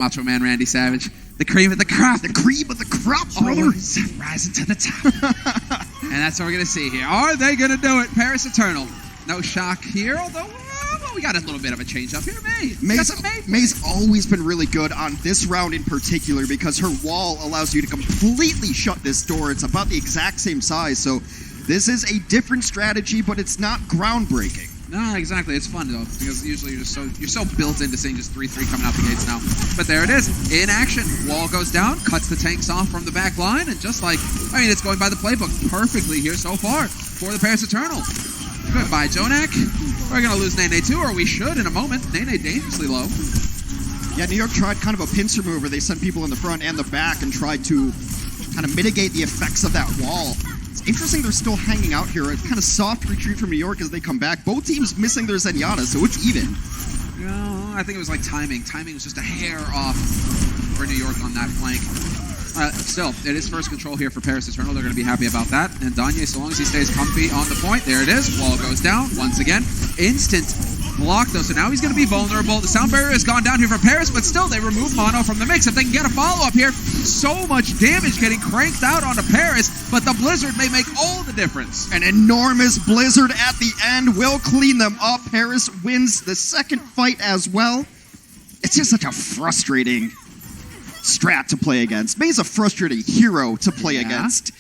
Macho Man Randy Savage. The cream of the crop. The cream of the crop, brother. Always rising to the top. And that's what we're going to see here. Are they going to do it? Paris Eternal. No shock here, although well, we got a little bit of a change up here. May's always been really good on this round in particular because her wall allows you to completely shut this door. It's about the exact same size, so this is a different strategy, but it's not groundbreaking. No, exactly. It's fun though, because usually you're so built into seeing just 3-3 coming out the gates now. But there it is, in action. Wall goes down, cuts the tanks off from the back line, and just like, I mean, it's going by the playbook perfectly here so far for the Paris Eternal. Goodbye, Jonak. We're gonna lose Nene too, or we should in a moment. Nene dangerously low. Yeah, New York tried kind of a pincer move where they sent people in the front and the back and tried to kind of mitigate the effects of that wall. It's interesting they're still hanging out here. A kind of soft retreat from New York as they come back. Both teams missing their Zenyatta, so it's even. No, I think it was like timing. Timing was just a hair off for New York on that flank. Still, it is first control here for Paris Eternal. They're going to be happy about that. And Danye, so long as he stays comfy on the point, there it is. Wall goes down once again. Instant block, though, so now he's going to be vulnerable. The sound barrier has gone down here for Paris, but still, they remove Mono from the mix. If they can get a follow-up here, so much damage getting cranked out onto Paris, but the Blizzard may make all the difference. An enormous Blizzard at the end will clean them up. Paris wins the second fight as well. It's just such a frustrating strat to play against. May's a frustrating hero to play against.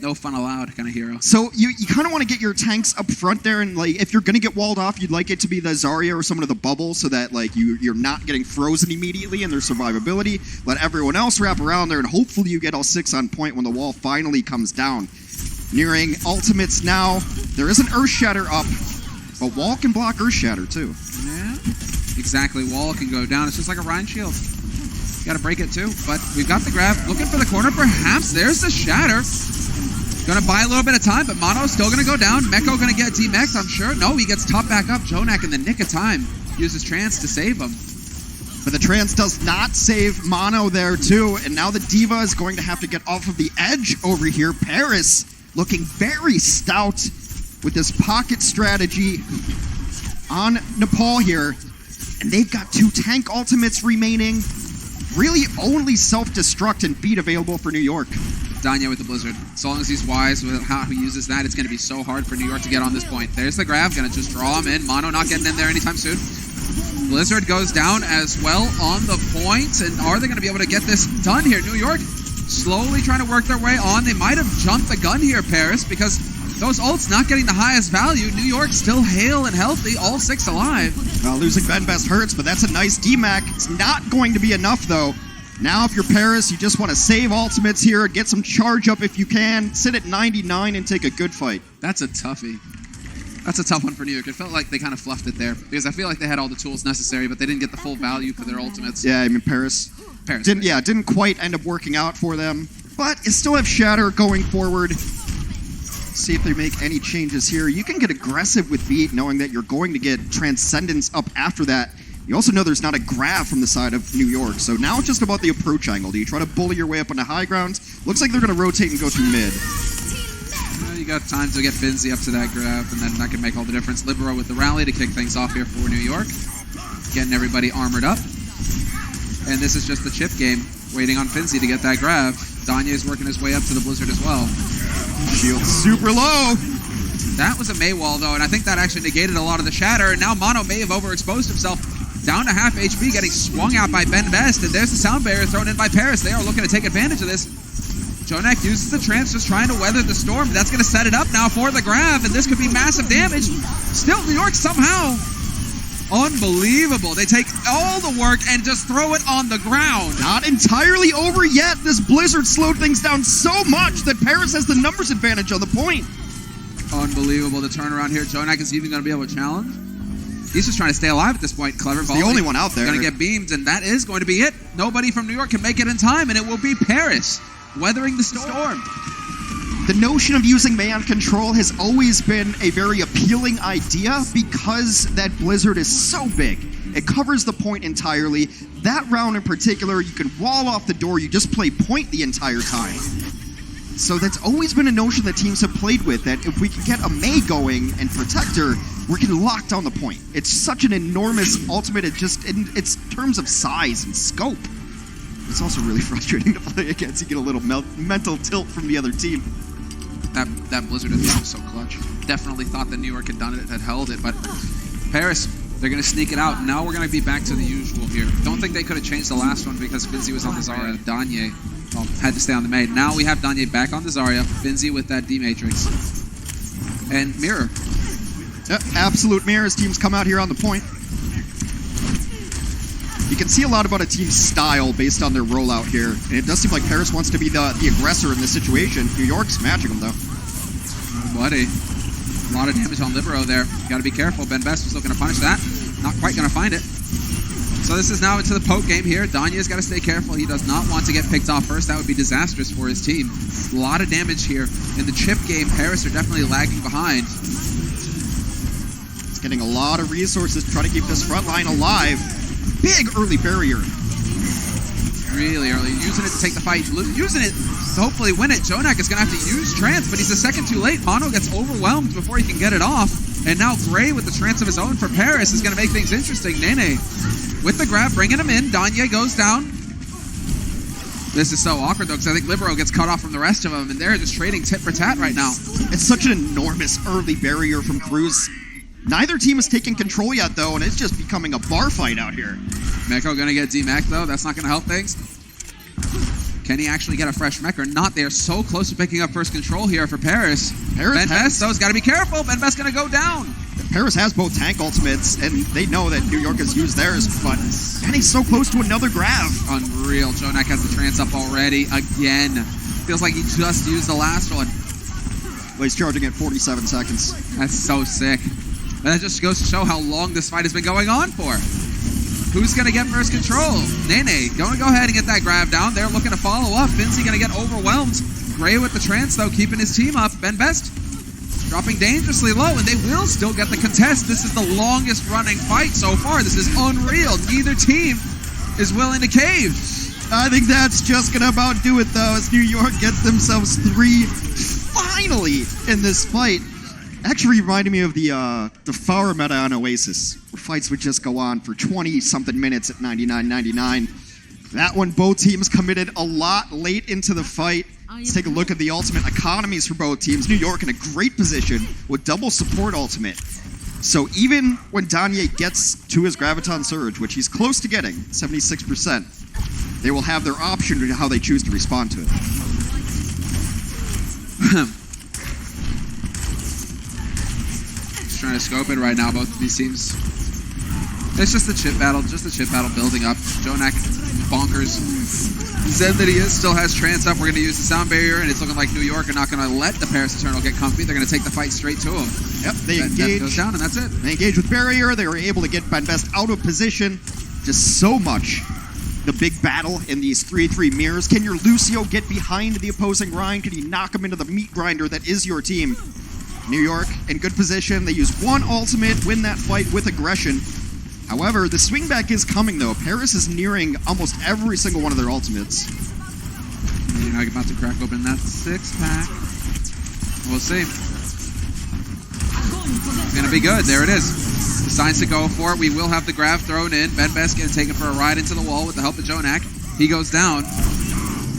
No fun allowed kind of hero. So you kind of want to get your tanks up front there, and like if you're going to get walled off, you'd like it to be the Zarya or someone of the bubble so that like you're not getting frozen immediately in their survivability. Let everyone else wrap around there, and hopefully you get all 6 on point when the wall finally comes down. Nearing ultimates now. There is an Earth Shatter up, but wall can block Earth Shatter too. Yeah, exactly. Wall can go down. It's just like a Rhine Shield. Got to break it too, but we've got the grab. Looking for the corner, perhaps. There's the Shatter. Gonna buy a little bit of time, but Mono's still gonna go down. Meko gonna get demexed, I'm sure. No, he gets top back up. Jonak in the nick of time uses Trance to save him. But the Trance does not save Mono there too, and now the D.Va is going to have to get off of the edge over here. Paris looking very stout with this pocket strategy on Nepal here, and they've got 2 tank ultimates remaining. Really only self-destruct and beat available for New York. Danye with the Blizzard. So long as he's wise with how he uses that, it's going to be so hard for New York to get on this point. There's the grab, going to just draw him in. Mono not getting in there anytime soon. Blizzard goes down as well on the point, and are they going to be able to get this done here? New York slowly trying to work their way on. They might have jumped the gun here, Paris, because those ults not getting the highest value. New York still hale and healthy, all 6 alive. Well, losing Ben Best hurts, but that's a nice DMAC. It's not going to be enough, though. Now, if you're Paris, you just want to save ultimates here, get some charge up if you can, sit at 99 and take a good fight. That's a toughie. That's a tough one for New York. It felt like they kind of fluffed it there, because I feel like they had all the tools necessary, but they didn't get the full value for their ultimates. Yeah, I mean, Paris didn't quite end up working out for them, but you still have Shatter going forward. See if they make any changes here. You can get aggressive with Beat, knowing that you're going to get Transcendence up after that. You also know there's not a grab from the side of New York, so now it's just about the approach angle. Do you try to bully your way up onto high ground? Looks like they're going to rotate and go through mid. You got time to get Finzi up to that grab, and then that can make all the difference. Libero with the rally to kick things off here for New York. Getting everybody armored up. And this is just the chip game, waiting on Finzi to get that grab. Danye is working his way up to the Blizzard as well. Shield super low. That was a May wall, though, and I think that actually negated a lot of the Shatter, and now Mono may have overexposed himself. Down to half HP, getting swung out by Ben Best, and there's the sound barrier thrown in by Paris. They are looking to take advantage of this. Jonak uses the Trance, just trying to weather the storm. That's going to set it up now for the grab, and this could be massive damage. Still, New York somehow. Unbelievable. They take all the work and just throw it on the ground. Not entirely over yet. This Blizzard slowed things down so much that Paris has the numbers advantage on the point. Unbelievable. The turnaround here. Jonak is even going to be able to challenge. He's just trying to stay alive at this point. Clever ball. The only one out there. Going to get beamed, and that is going to be it. Nobody from New York can make it in time, and it will be Paris weathering the storm. The notion of using May on control has always been a very appealing idea because that Blizzard is so big. It covers the point entirely. That round in particular, you can wall off the door. You just play point the entire time. So that's always been a notion that teams have played with, that if we can get a May going and Protector, we can lock down the point. It's such an enormous ultimate, in its terms of size and scope. It's also really frustrating to play against. You get a little mental tilt from the other team. That Blizzard at the end was so clutch. Definitely thought that New York had done it, had held it, but Paris, they're going to sneak it out. Now we're going to be back to the usual here. Don't think they could have changed the last one because Finzi was on the Zarya. Danye had to stay on the maid. Now we have Danye back on the Zarya. Finzi with that D-Matrix. And Mirror. Yep, absolute Mirror's teams come out here on the point. You can see a lot about a team's style based on their rollout here. And it does seem like Paris wants to be the aggressor in this situation. New York's matching them, though. Buddy. A lot of damage on Libero there. Got to be careful. Ben Best was looking to punish that. Not quite going to find it. So this is now into the poke game here. Danye's got to stay careful. He does not want to get picked off first. That would be disastrous for his team. A lot of damage here. In the chip game, Paris are definitely lagging behind. It's getting a lot of resources to try to keep this front line alive. Big early barrier. Really early. Using it to take the fight. Using it to hopefully win it. Jonak is going to have to use Trance, but he's a second too late. Mono gets overwhelmed before he can get it off. And now Gray with the Trance of his own for Paris is going to make things interesting. Nene with the grab, bringing him in. Danye goes down. This is so awkward, though, because I think Libero gets cut off from the rest of them, and they're just trading tit for tat right now. It's such an enormous early barrier from Cruz. Neither team has taken control yet, though, and it's just becoming a bar fight out here. Meko going to get D-Mech, though. That's not going to help things. Can he actually get a fresh mech or not? They are so close to picking up first control here for Paris. Ben Best, though, has got to be careful. Ben Best going to go down. Paris has both tank ultimates, and they know that New York has used theirs, but he's so close to another grab. Unreal. Jonak has the Trance up already. Again. Feels like he just used the last one. Well, he's charging at 47 seconds. That's so sick. And that just goes to show how long this fight has been going on for. Who's going to get first control? Nene going to go ahead and get that grab down. They're looking to follow up. Finzi going to get overwhelmed. Gray with the Trance, though, keeping his team up. Ben Best dropping dangerously low, and they will still get the contest. This is the longest running fight so far. This is unreal. Neither team is willing to cave. I think that's just going to about do it, though, as New York gets themselves 3 finally in this fight. Actually reminded me of the Far meta on Oasis, where fights would just go on for 20-something minutes at 99.99. That one, both teams committed a lot late into the fight. Let's take a look at the ultimate economies for both teams. New York in a great position with double support ultimate. So even when Danye gets to his Graviton Surge, which he's close to getting, 76%, they will have their option to how they choose to respond to it. Trying to scope it right now, both of these teams. It's just the chip battle building up. Jonak, bonkers. Said that he still has Trance up. We're going to use the sound barrier, and it's looking like New York are not going to let the Paris Eternal get comfy. They're going to take the fight straight to him. Yep, they engage. Goes down, and that's it. They engage with barrier. They were able to get Ben Best out of position. Just so much. The big battle in these 3-3 mirrors. Can your Lucio get behind the opposing Ryan? Can he knock him into the meat grinder that is your team? New York in good position. They use one ultimate, win that fight with aggression. However, the swing back is coming, though. Paris is nearing almost every single one of their ultimates. You know, about to crack open that 6-pack. We'll see. It's going to be good. There it is. Decides to go for it. We will have the grab thrown in. Ben Best getting taken for a ride into the wall with the help of Jonak. He goes down.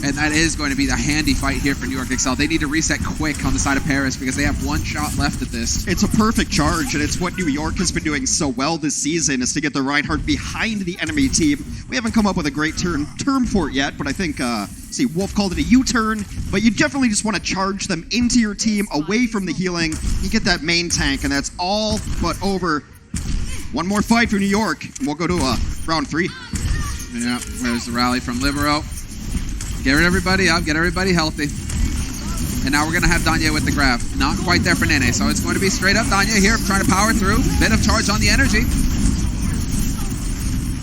And that is going to be the handy fight here for New York Excel. They need to reset quick on the side of Paris because they have one shot left at this. It's a perfect charge, and it's what New York has been doing so well this season, is to get the Reinhardt behind the enemy team. We haven't come up with a great term for it yet, but I think, Wolf called it a U-turn, but you definitely just want to charge them into your team, away from the healing. You get that main tank, and that's all but over. One more fight for New York, and we'll go to round 3. Yeah, there's the rally from Libero. Get everybody up, get everybody healthy. And now we're going to have Danye with the grab. Not quite there for Nene, so it's going to be straight up Danye here, trying to power through. Bit of charge on the energy.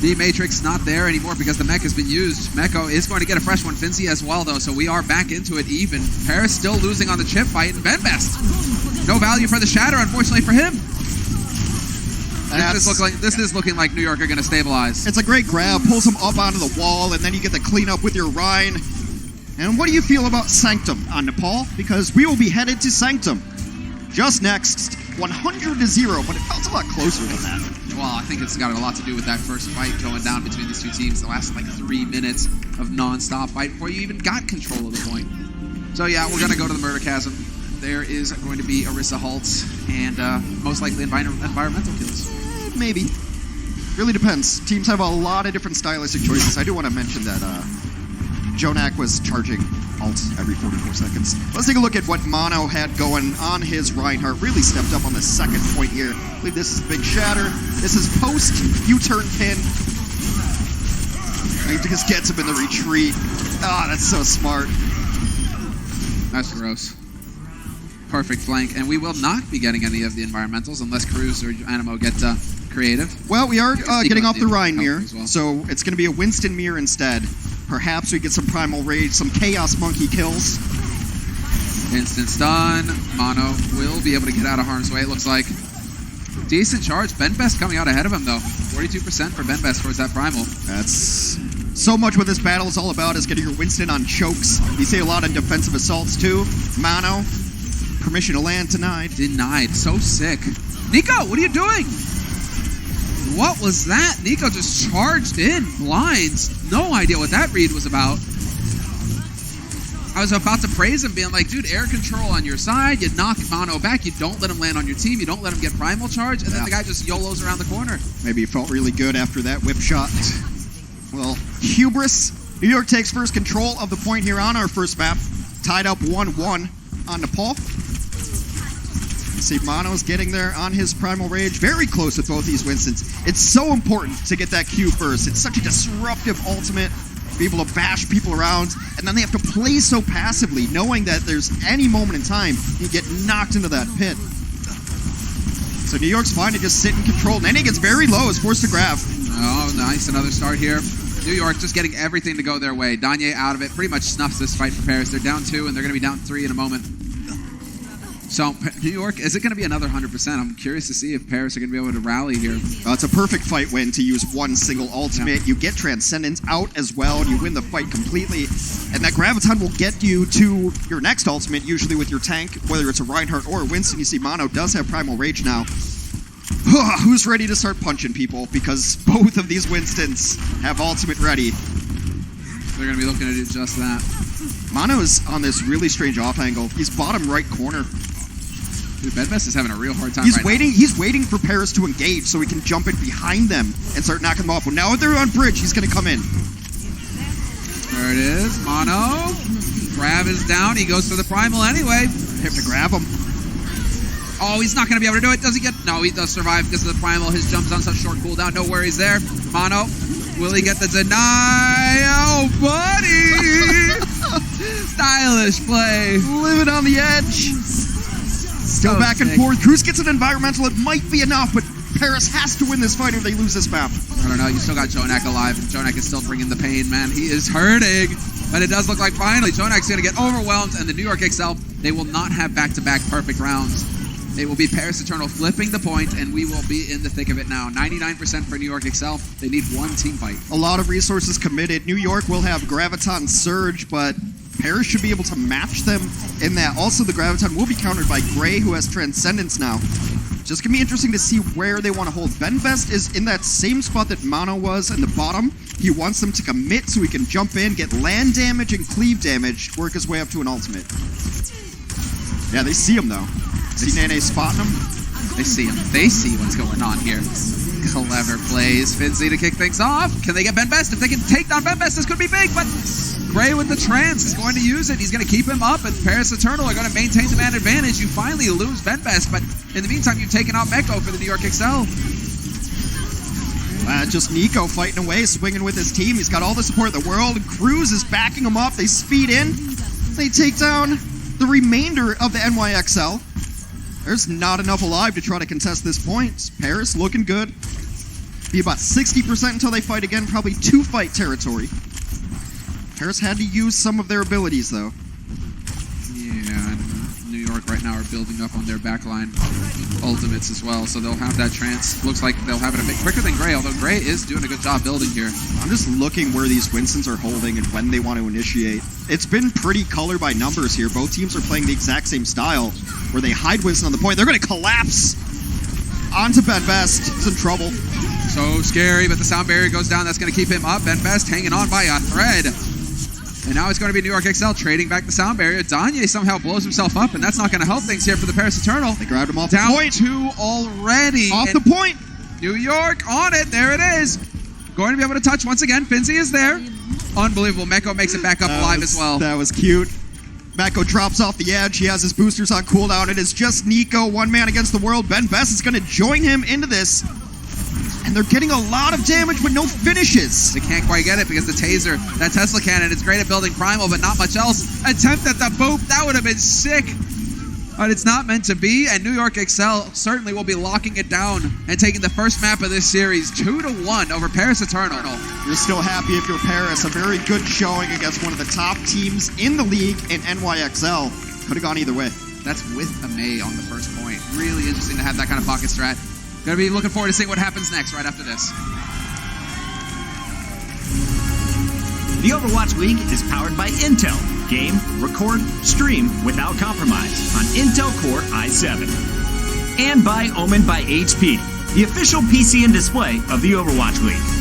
The Matrix not there anymore because the mech has been used. Meko is going to get a fresh one. Finzi as well, though, so we are back into it even. Paris still losing on the chip fight, and Ben Best. No value for the Shatter, unfortunately for him. This is looking like New York are going to stabilize. It's a great grab, pulls him up onto the wall, and then you get the cleanup with your Rhine. And what do you feel about Sanctum on Nepal? Because we will be headed to Sanctum just next. 100-0, but it felt a lot closer than that. Well, I think it's got a lot to do with that first fight going down between these two teams. The last like 3 minutes of non-stop fight before you even got control of the point. So yeah, we're going to go to the Murder Chasm. There is going to be Orisa halts and most likely environmental kills. Maybe. Really depends. Teams have a lot of different stylistic choices. I do want to mention that Jonak was charging ult every 44 seconds. Let's take a look at what Mono had going on his Reinhardt. Really stepped up on the second point here. I believe this is Big Shatter. This is post U-turn pin. He just gets him in the retreat. Ah, that's so smart. That's gross. Perfect flank. And we will not be getting any of the environmentals unless Cruz or Animo get creative. Well, we are getting off the Rhine mirror, well. so it's going to be a Winston mirror instead. Perhaps we get some Primal Rage, some Chaos Monkey kills. Instant stun. Mono will be able to get out of harm's way, it looks like. Decent charge. Benbest coming out ahead of him, though. 42% for Benbest towards that Primal. That's so much what this battle is all about, is getting your Winston on chokes. You see a lot in defensive assaults, too. Mono, permission to land denied. Denied. So sick. Nico, what are you doing? What was that? Nico just charged in, blinds. No idea what that read was about. I was about to praise him, being like, dude, air control on your side. You knock Mono back. You don't let him land on your team. You don't let him get primal charge. And then the guy just YOLOs around the corner. Maybe he felt really good after that whip shot. Well, hubris. New York takes first control of the point here on our first map. Tied up 1-1 on Nepal. You see Mono's getting there on his Primal Rage. Very close with both these Winstons. It's so important to get that Q first. It's such a disruptive ultimate. Be able to bash people around. And then they have to play so passively, knowing that there's any moment in time you get knocked into that pit. So New York's fine to just sit and control. Nene gets very low, is forced to grab. Oh, nice. Another start here. New York just getting everything to go their way. Danye out of it. Pretty much snuffs this fight for Paris. They're down 2, and they're going to be down 3 in a moment. So, New York, is it going to be another 100%? I'm curious to see if Paris are going to be able to rally here. It's a perfect fight win to use one single ultimate. Yeah. You get Transcendence out as well, and you win the fight completely. And that Graviton will get you to your next ultimate, usually with your tank, whether it's a Reinhardt or a Winston. You see Mono does have Primal Rage now. Who's ready to start punching people? Because both of these Winstons have ultimate ready. They're going to be looking to do just that. Mono is on this really strange off angle. He's bottom right corner. Dude, Benbest is having a real hard time He's waiting for Paris to engage so he can jump in behind them and start knocking them off. Well, now they're on bridge, he's going to come in. There it is. Mono. Grab is down. He goes for the Primal anyway. Have to grab him. Oh, he's not going to be able to do it. Does he get... No, he does survive because of the Primal. His jump's on such short cooldown. No worries there. Mono. Will he get the deny? Oh, buddy! Stylish play. Living on the edge. Still so back and forth. Cruz gets an environmental. It might be enough, but Paris has to win this fight or they lose this map. I don't know. You still got Jonak alive. Jonak is still bringing the pain, man. He is hurting. But it does look like finally Jonak's going to get overwhelmed, and the New York Excel, they will not have back-to-back perfect rounds. It will be Paris Eternal flipping the point, and we will be in the thick of it now. 99% for New York Excel. They need one team fight. A lot of resources committed. New York will have Graviton Surge, but Paris should be able to match them in that. Also, the Graviton will be countered by Gray, who has Transcendence now. Just going to be interesting to see where they want to hold. Benbest is in that same spot that Mono was in the bottom. He wants them to commit so he can jump in, get land damage and cleave damage, work his way up to an ultimate. Yeah, they see him, though. See Nene spotting him? They see him. They see what's going on here. Clever plays. Finsley to kick things off. Can they get Benbest? If they can take down Benbest, this could be big, but Gray with the trance is going to use it. He's going to keep him up, and Paris Eternal are going to maintain the man advantage. You finally lose Benbest, but in the meantime, you've taken out Meko for the New York Excel. Just Nico fighting away, swinging with his team. He's got all the support in the world, and Cruz is backing him up. They speed in. They take down the remainder of the NYXL. There's not enough alive to try to contest this point. Paris looking good. Be about 60% until they fight again. Probably 2-fight territory. Paris had to use some of their abilities, though. Yeah, New York York right now are building up on their backline ultimates as well, so they'll have that trance. Looks like they'll have it a bit quicker than Gray, although Gray is doing a good job building here. I'm just looking where these Winstons are holding and when they want to initiate. It's been pretty color by numbers here. Both teams are playing the exact same style, where they hide Winston on the point. They're going to collapse onto Ben Best. He's in trouble. So scary, but the sound barrier goes down. That's going to keep him up. Ben Best hanging on by a thread. And now it's going to be New York Excel trading back the sound barrier. Danye somehow blows himself up, and that's not going to help things here for the Paris Eternal. They grabbed him off Down the point. two already. Off the point. New York on it. There it is. Going to be able to touch once again. Finzi is there. Unbelievable. Meko makes it back up alive as well. That was cute. Meko drops off the edge. He has his boosters on cooldown. It is just Nico, one man against the world. Ben Best is going to join him into this. And they're getting a lot of damage, but no finishes. They can't quite get it because the taser, that Tesla cannon, is great at building Primal, but not much else. Attempt at the boop. That would have been sick. But it's not meant to be, and New York Excel certainly will be locking it down and taking the first map of this series 2-1 over Paris Eternal. You're still happy if you're Paris. A very good showing against one of the top teams in the league in NYXL. Could have gone either way. That's with a May on the first point. Really interesting to have that kind of pocket strat. Gonna be looking forward to seeing what happens next right after this. The Overwatch League is powered by Intel. Game, record, stream without compromise on Intel Core i7. And by Omen by HP, the official PC and display of the Overwatch League.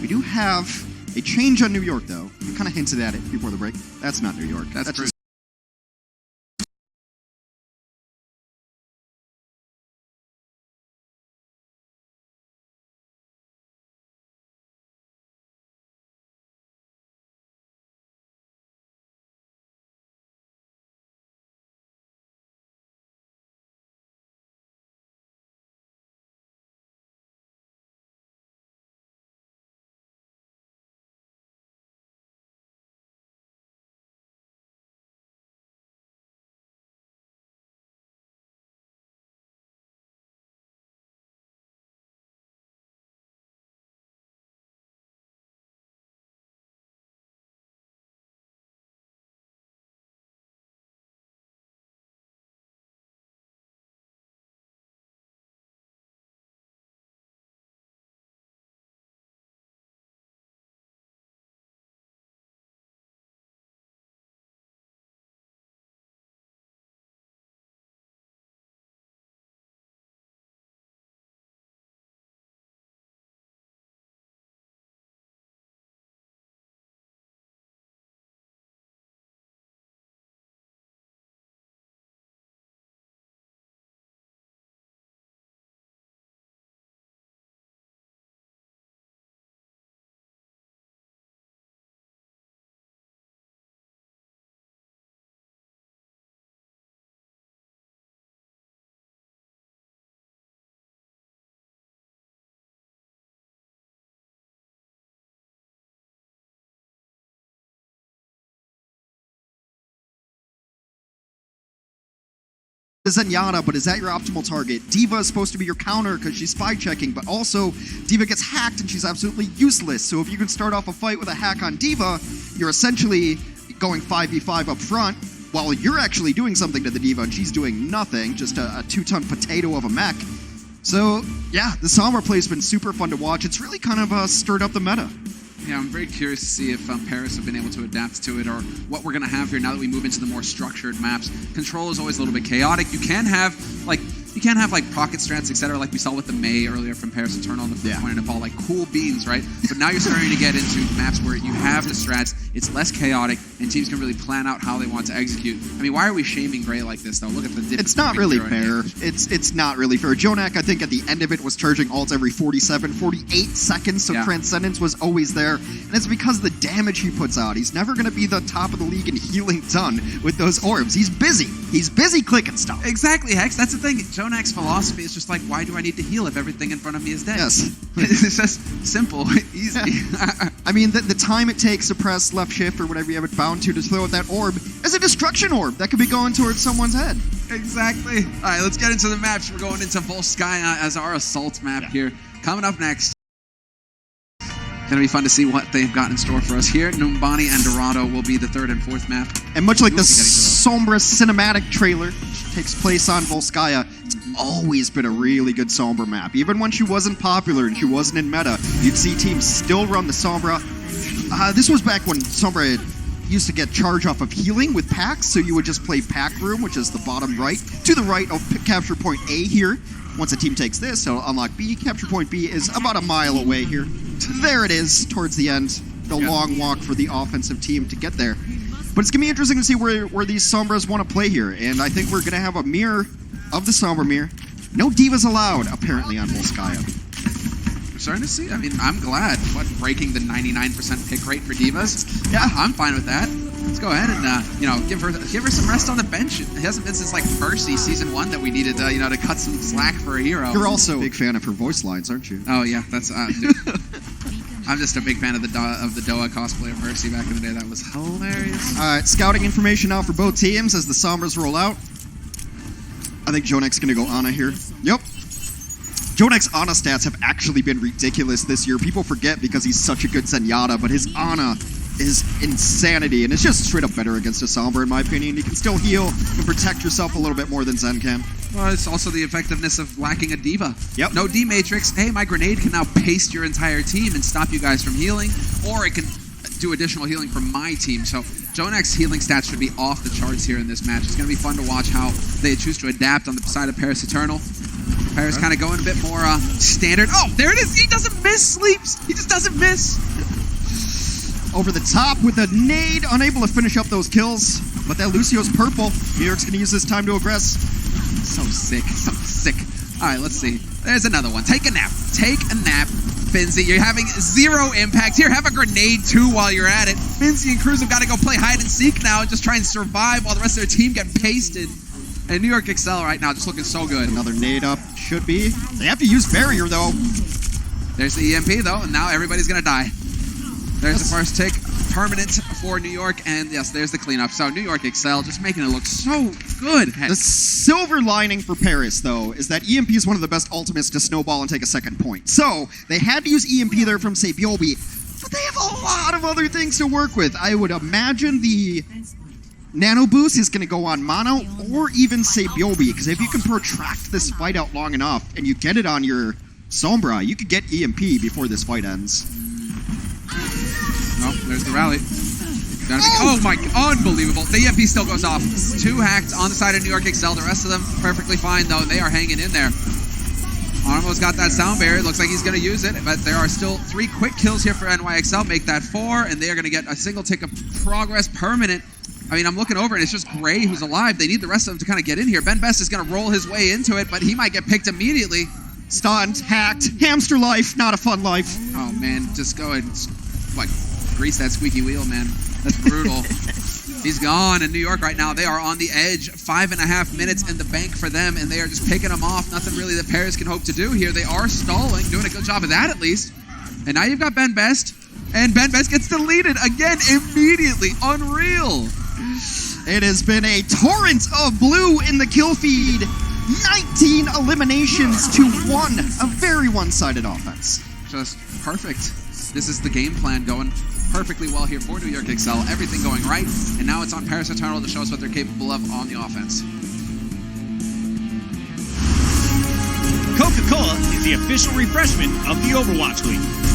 We do have a change on New York, though. You kind of hinted at it before the break. That's not New York. That's just Zenyatta, but is that your optimal target? D.Va is supposed to be your counter because she's spy checking, but also D.Va gets hacked and she's absolutely useless. So if you can start off a fight with a hack on D.Va, you're essentially going 5v5 up front while you're actually doing something to the D.Va and she's doing nothing, just a 2-ton potato of a mech. So yeah, the Sombra play has been super fun to watch. It's really kind of stirred up the meta. Yeah, I'm very curious to see if Paris have been able to adapt to it or what we're going to have here now that we move into the more structured maps. Control is always a little bit chaotic. You can have pocket strats, etc., like we saw with the Mei earlier from Paris Eternal and the Flip Point and Nepal, like cool beans, right? But now you're starting to get into maps where you have the strats, it's less chaotic, and teams can really plan out how they want to execute. I mean, why are we shaming Gray like this, though? Look at the difference. It's not really fair. It's not really fair. Jonak, I think, at the end of it was charging ults every 47, 48 seconds, so Transcendence was always there. And it's because of the damage he puts out. He's never going to be the top of the league in healing done with those orbs. He's busy. He's busy clicking stuff. Exactly, Hex. That's the thing. Jonak's philosophy is just like, why do I need to heal if everything in front of me is dead? Yes. It's just simple, easy. I mean, the time it takes to press left shift or whatever you have it bound to throw out that orb is a destruction orb that could be going towards someone's head. Exactly. All right, let's get into the maps. We're going into Volskaya as our assault map here. Coming up next. Going to be fun to see what they've got in store for us here. Numbani and Dorado will be the third and fourth map. And much like the Sombra cinematic trailer, which takes place on Volskaya, it's always been a really good Sombra map. Even when she wasn't popular and she wasn't in meta, you'd see teams still run the Sombra. This was back when Sombra used to get charge off of healing with packs, so you would just play pack room, which is the bottom right, to the right of capture point A here. Once a team takes this, it'll unlock B. Capture point B is about a mile away here. There it is, towards the end. The long walk for the offensive team to get there. But it's going to be interesting to see where these Sombras want to play here. And I think we're going to have a mirror of the Sombra mirror. No Divas allowed, apparently, on Volskaya. We're starting to see, I mean, I'm glad. Breaking the 99% pick rate for Divas? Yeah, I'm fine with that. Let's go ahead and, give her some rest on the bench. It hasn't been since, like, Mercy Season 1 that we needed, to cut some slack for a hero. You're also a big fan of her voice lines, aren't you? Oh, yeah, that's... I'm just a big fan of the Doa cosplay of Mercy back in the day. That was hilarious. All right, scouting information now for both teams as the Sombras roll out. I think Jonak's going to go Ana here. Yep. Jonak's Ana stats have actually been ridiculous this year. People forget because he's such a good Zenyatta, but his Ana is insanity, and it's just straight up better against a Sombra, in my opinion. You can still heal and protect yourself a little bit more than Zen can. Well, it's also the effectiveness of lacking a D.Va. Yep. No D-Matrix. Hey, my grenade can now paste your entire team and stop you guys from healing, or it can do additional healing for my team. So Jonak's healing stats should be off the charts here in this match. It's going to be fun to watch how they choose to adapt on the side of Paris Eternal. Paris kind of going a bit more standard. Oh, there it is. He doesn't miss Sleeps. He just doesn't miss. Over the top with a nade, unable to finish up those kills. But that Lucio's purple. New York's going to use this time to aggress. So sick, so sick. All right, let's see. There's another one. Take a nap. Take a nap, Finzi. You're having zero impact. Here, have a grenade, too, while you're at it. Finzi and Cruz have got to go play hide and seek now and just try and survive while the rest of their team get pasted. And New York Excel right now just looking so good. Another nade up. Should be. They have to use barrier, though. There's the EMP, though, and now everybody's going to die. There's the first tick. Permanent for New York, and yes, there's the cleanup. So New York Excel just making it look so good. The silver lining for Paris, though, is that EMP is one of the best ultimates to snowball and take a second point. So they had to use EMP there from Sabiobi, but they have a lot of other things to work with. I would imagine the Nano Boost is going to go on Mono or even Sabiobi, because if you can protract this fight out long enough and you get it on your Sombra, you could get EMP before this fight ends. Oh, there's the rally. Oh my, unbelievable. The EMP still goes off. 2 hacked on the side of New York Excel. The rest of them perfectly fine, though. They are hanging in there. Armo's got that sound barrier. Looks like he's going to use it, but there are still 3 quick kills here for NYXL. Make that 4, and they are going to get a single tick of progress permanent. I mean, I'm looking over, and it's just Gray who's alive. They need the rest of them to kind of get in here. Ben Best is going to roll his way into it, but he might get picked immediately. Stunned, hacked, hamster life, not a fun life. Oh, man, just go ahead and grease that squeaky wheel, man. That's brutal. He's gone in New York right now. They are on the edge. 5.5 minutes in the bank for them, and they are just picking them off. Nothing really that Paris can hope to do here. They are stalling, doing a good job of that at least. And now you've got Ben Best, and Ben Best gets deleted again immediately. Unreal. It has been a torrent of blue in the kill feed. 19 eliminations to 1. A very one-sided offense. Just perfect. This is the game plan going perfectly well here for New York Excel. Everything going right, and now it's on Paris Eternal to show us what they're capable of on the offense. Coca-Cola is the official refreshment of the Overwatch League.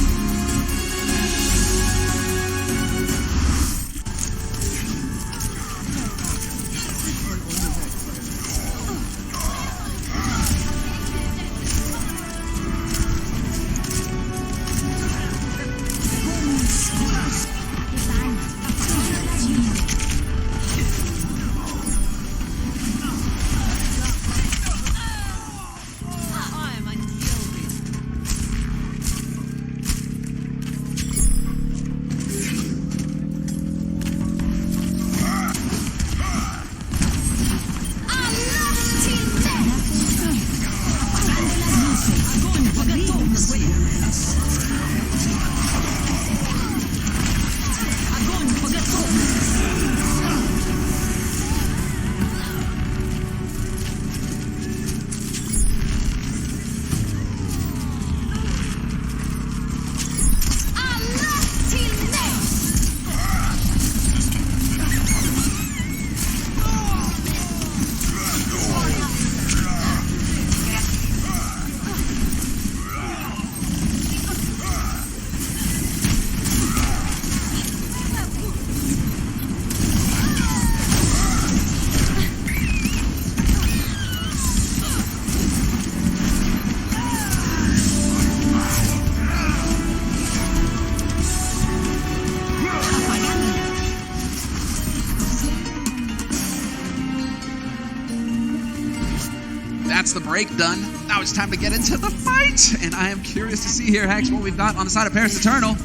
That's the break done. Now it's time to get into the fight. And I am curious to see here, Hex, what we've got on the side of Paris Eternal.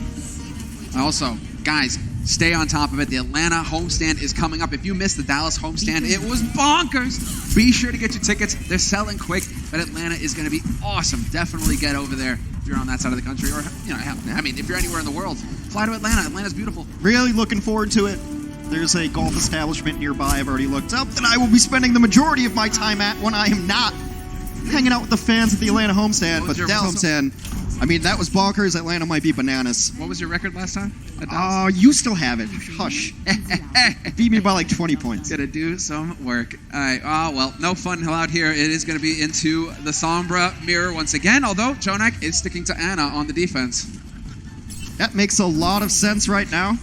Also, guys, stay on top of it. The Atlanta homestand is coming up. If you missed the Dallas homestand, it was bonkers. Be sure to get your tickets. They're selling quick, but Atlanta is going to be awesome. Definitely get over there if you're on that side of the country. Or, you know, I mean, if you're anywhere in the world, fly to Atlanta. Atlanta's beautiful. Really looking forward to it. There's a golf establishment nearby I've already looked up that I will be spending the majority of my time at when I am not hanging out with the fans at the Atlanta homestand. But Dallas homestand, I mean, that was bonkers. Atlanta might be bananas. What was your record last time at Oh, Dallas? you still have it. Hush. Beat me by like 20 points. Gotta do some work. All right. Oh, well, no fun out here. It is going to be into the Sombra mirror once again, although Jonak is sticking to Ana on the defense. That makes a lot of sense right now.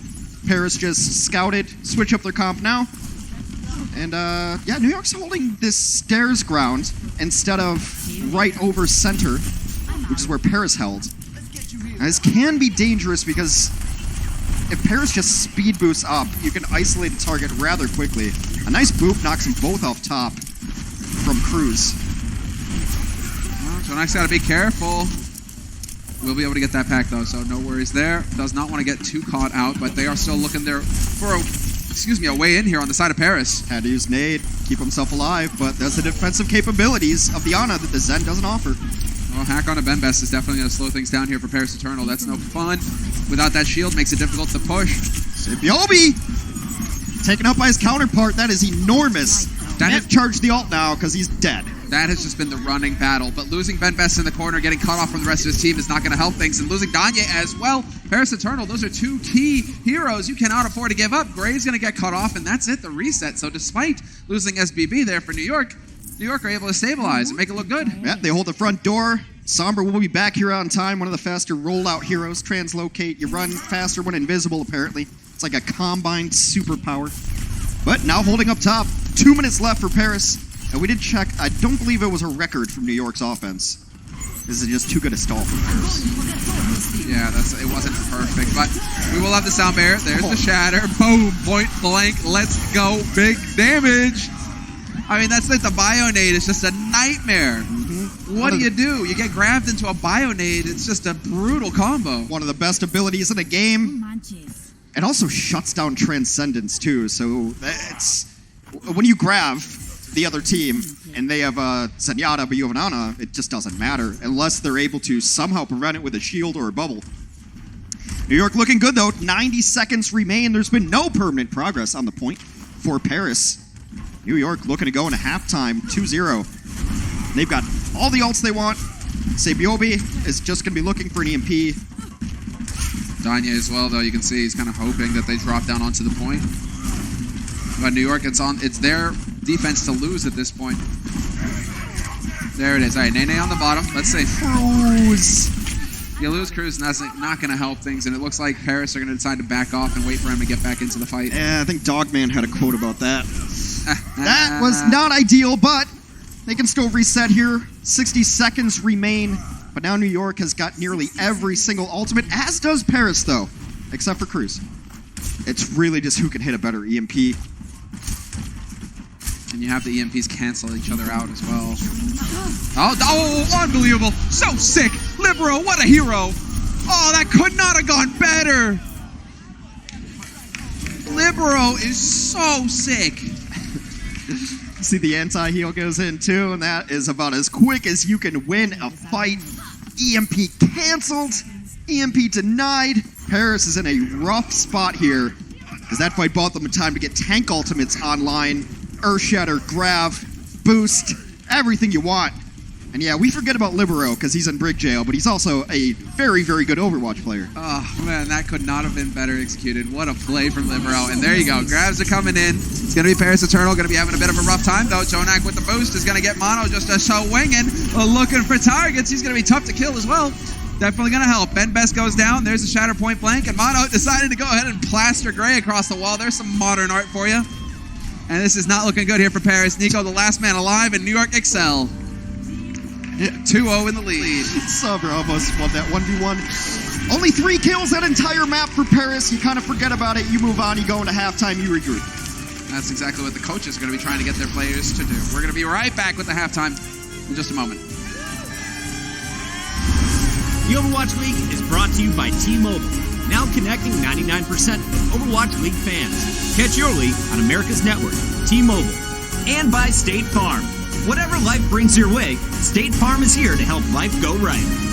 Paris just scouted, switch up their comp now. And, yeah, New York's holding this stairs ground instead of right over center, which is where Paris held. Now, this can be dangerous because if Paris just speed boosts up, you can isolate the target rather quickly. A nice boop knocks them both off top from Cruz. Well, Jonak's got to be careful. We'll be able to get that pack, though, so no worries there. Does not want to get too caught out, but they are still looking there for a way in here on the side of Paris. Had to use nade, keep himself alive, but there's the defensive capabilities of the Ana that the Zen doesn't offer. Well, hack on a Benbest is definitely going to slow things down here for Paris Eternal. That's no fun. Without that shield, makes it difficult to push. Sabiobi! Taken out by his counterpart, that is enormous. Can't charge the ult now because he's dead. That has just been the running battle, but losing Benbest in the corner, getting cut off from the rest of his team is not going to help things, and losing Danye as well. Paris Eternal, those are two key heroes you cannot afford to give up. Gray's going to get cut off, and that's it, the reset. So despite losing SBB there for New York are able to stabilize and make it look good. Yeah, they hold the front door. Sombra will be back here on time, one of the faster rollout heroes. Translocate, you run faster when invisible, apparently. It's like a combined superpower. But now holding up top, 2 minutes left for Paris. And we did check, I don't believe it was a record from New York's offense. This is just too good a stall for Paris. Yeah, it wasn't perfect, but we will have the sound barrier. There's the shatter. Boom, point blank, let's go. Big damage. I mean, that's like the Bionade. It's just a nightmare. What do? You get grabbed into a Bionade. It's just a brutal combo. One of the best abilities in the game. It also shuts down Transcendence, too. So it's when you grab the other team and they have a Zenyatta, but you have an Ana, it just doesn't matter unless they're able to somehow prevent it with a shield or a bubble. New York looking good, though. 90 seconds remain. There's been no permanent progress on the point. for Paris. New York looking to go into halftime 2-0. They've got all the ults they want. Sabiobi is just going to be looking for an EMP. Danye as well, though, you can see he's kind of hoping that they drop down onto the point. But New York, it's their defense to lose at this point. There it is. All right, Nene on the bottom. Let's see. Cruz. You lose Cruz, not going to help things, and it looks like Paris are going to decide to back off and wait for him to get back into the fight. Yeah, I think Dogman had a quote about that. That was not ideal, but they can still reset here. 60 seconds remain, but now New York has got nearly every single ultimate, as does Paris, though, except for Cruz. It's really just who can hit a better EMP. And you have the EMPs cancel each other out as well. Oh, unbelievable. So sick. Libero, what a hero. Oh, that could not have gone better. Libero is so sick. See, the anti-heal goes in too, and that is about as quick as you can win a fight. EMP canceled. EMP denied. Paris is in a rough spot here, because that fight bought them time to get tank ultimates online. Earth Shatter, Grav, Boost, everything you want. And yeah, we forget about Libero because he's in Brig Jail, but he's also a very, very good Overwatch player. Oh, man, that could not have been better executed. What a play from Libero. And there you go. Grabs are coming in. It's going to be Paris Eternal. Going to be having a bit of a rough time, though. Jonak with the boost is going to get Mono just a swinging. Looking for targets. He's going to be tough to kill as well. Definitely going to help. Ben Best goes down. There's a shatter point blank. And Mono decided to go ahead and plaster Gray across the wall. There's some modern art for you. And this is not looking good here for Paris. Nico, the last man alive, and New York Excel. 2-0 in the lead. Subra almost won that 1v1. Only 3 kills that entire map for Paris. You kind of forget about it. You move on. You go into halftime. You regroup. That's exactly what the coach is going to be trying to get their players to do. We're going to be right back with the halftime in just a moment. The Overwatch League is brought to you by T-Mobile, now connecting 99% of Overwatch League fans. Catch your league on America's network, T-Mobile, and by State Farm. Whatever life brings your way, State Farm is here to help life go right.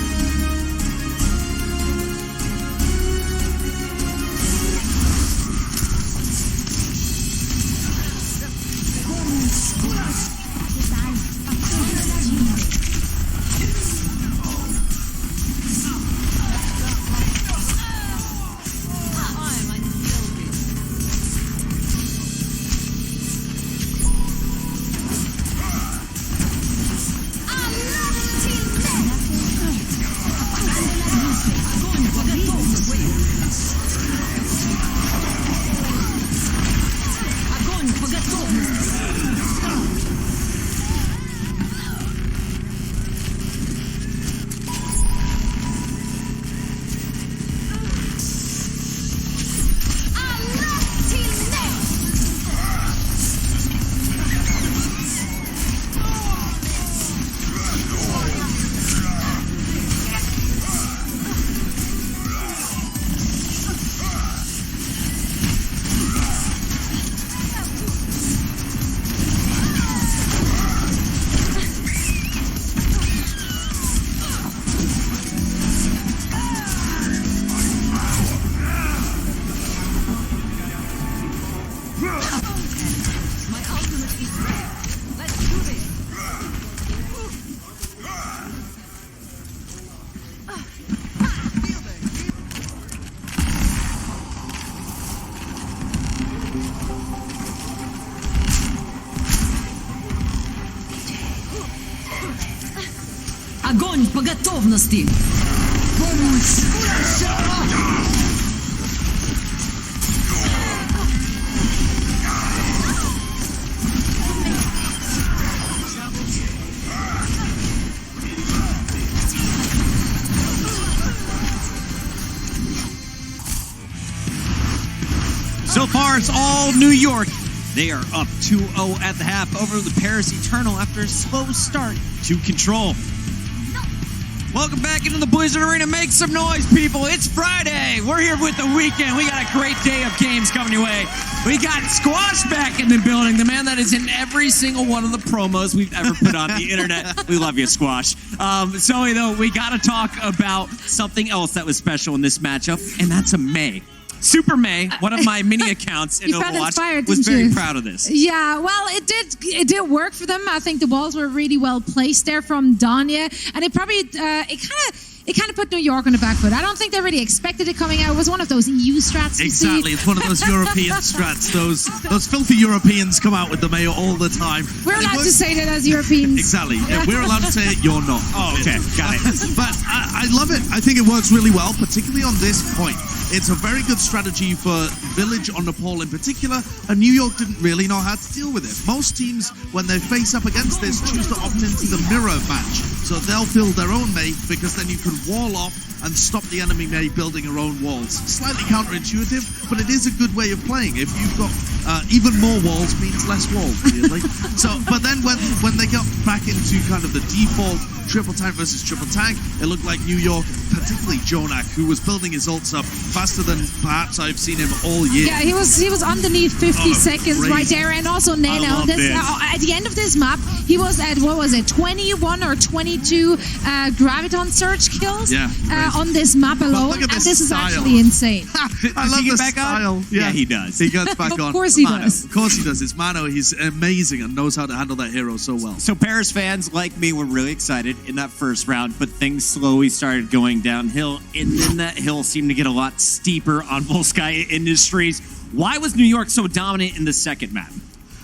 Огонь по готовности! So far, it's all New York. They are up 2-0 at the half over the Paris Eternal after a slow start to Control. Welcome back into the Blizzard Arena. Make some noise, people. It's Friday. We're here with the weekend. We got a great day of games coming your way. We got Squash back in the building, the man that is in every single one of the promos we've ever put on the internet. We love you, Squash. Zoe, though, we got to talk about something else that was special in this matchup, and that's a May. Super May, one of my mini accounts in You felt Overwatch, inspired, was didn't very you? proud of this. Yeah, well, it did work for them. I think the walls were really well placed there from Danye, and it probably it kind of put New York on the back foot. I don't think they really expected it coming out. It was one of those EU strats. Exactly, it's one of those European strats. Those filthy Europeans come out with the mayo all the time. We're And it allowed to works- say that as Europeans. Exactly. Yeah, we're allowed to say it. You're not. Oh, okay. Got it. But I love it. I think it works really well, particularly on this point. It's a very good strategy for Village on Nepal in particular, and New York didn't really know how to deal with it. Most teams, when they face up against this, choose to opt into the mirror match. So they'll build their own May, because then you can wall off and stop the enemy May building her own walls. Slightly counterintuitive, but it is a good way of playing. If you've got even more walls means less walls, really. But then when they got back into kind of the default triple tank versus triple tank, it looked like New York, particularly Jonak, who was building his ults up faster than perhaps I've seen him all year. Yeah, he was underneath 50 seconds crazy. right there, and also Nano. love this. At the end of this map, he was at 21 or 22 graviton surge kills Yeah, on this map alone, look at and this this is style. actually insane. I love he get the back on? style. Yeah, he does. He gets back Of on. course he Mano. does. Of course he does. It's Mano. He's amazing and knows how to handle that hero so well. So Paris fans like me were really excited in that first round, but things slowly started going downhill, and then that hill seemed to get a lot steeper on Volskaya Industries. Why was New York so dominant in the second map?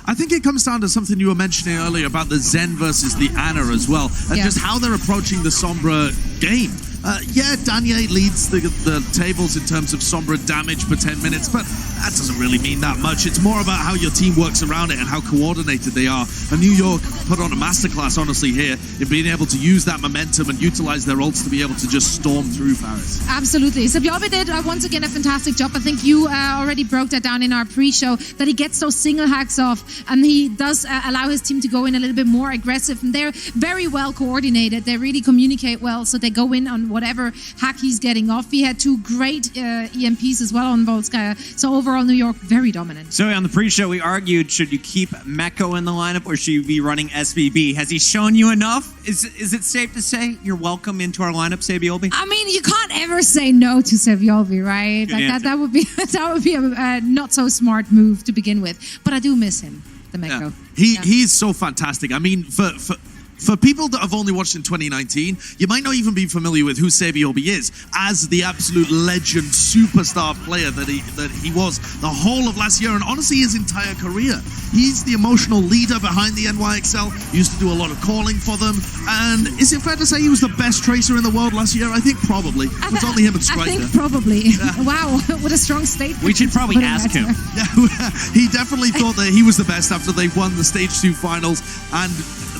I think it comes down to something you were mentioning earlier about the Zen versus the Ana as well, and Yeah. just how they're approaching the Sombra game. Danye leads the tables in terms of Sombra damage per 10 minutes, but that doesn't really mean that much. It's more about how your team works around it and how coordinated they are. And New York put on a masterclass, honestly, here in being able to use that momentum and utilize their ults to be able to just storm through Paris. Absolutely. So Bjorby did once again a fantastic job. I think you already broke that down in our pre-show, that he gets those single hacks off, and he does allow his team to go in a little bit more aggressive, and they're very well coordinated. They really communicate well, so they go in on whatever hack he's getting off. He had two great EMPs as well on Volskaya. So overall, New York, very dominant. So on the pre-show, we argued, should you keep Meko in the lineup or should you be running SVB? Has he shown you enough? Is it safe to say you're welcome into our lineup, Sabiolbi? I mean, you can't ever say no to Saviolvi, right? Good Like answer. that would be a not so smart move to begin with. But I do miss him, the Meko. He's so fantastic. I mean, for people that have only watched in 2019, you might not even be familiar with who Sabiobi is as the absolute legend, superstar player that he was the whole of last year and honestly his entire career. He's the emotional leader behind the NYXL. He used to do a lot of calling for them. And is it fair to say he was the best tracer in the world last year? I think probably. It was only him and I Striker. think probably. Wow, what a strong statement. We should probably Putting ask that him. there. Yeah, he definitely thought that he was the best after they won the Stage 2 finals and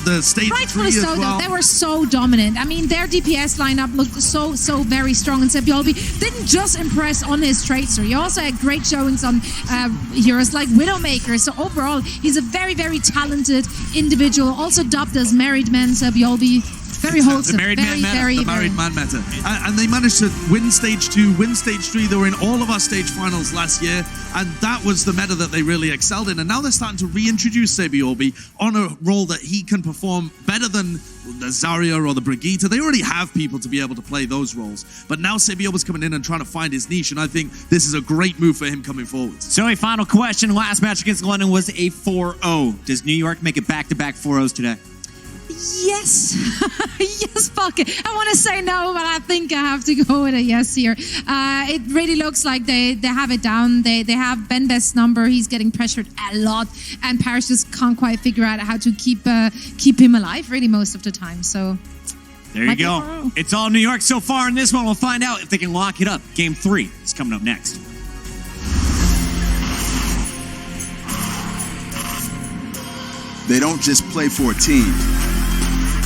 the Stage 3 Rightfully as so, well. though. They were so dominant. I mean, their DPS lineup looked so very strong, and Sabiolbi didn't just impress on his tracer. He also had great showings on heroes like Widowmaker. So overall, he's a very talented individual. Also dubbed as Married Man, Sabiolbi. Very wholesome. The married man meta. The married man meta. And they managed to win Stage 2, win Stage 3. They were in all of our stage finals last year, and that was the meta that they really excelled in. And now they're starting to reintroduce Sabiorbi on a role that he can perform better than the Zarya or the Brigitte. They already have people to be able to play those roles. But now Sabiorbi's coming in and trying to find his niche, and I think this is a great move for him coming forward. So a final question. Last match against London was a 4-0. Does New York make it back-to-back 4-0s today? Yes. Yes, fuck it. I want to say no, but I think I have to go with a yes here. It really looks like they have it down. They have Ben Best's number. He's getting pressured a lot, and Paris just can't quite figure out how to keep him alive really most of the time. So There you Might be go. 4-0. It's all New York so far in this one. We'll find out if they can lock it up. Game 3 is coming up next. They don't just play for a team.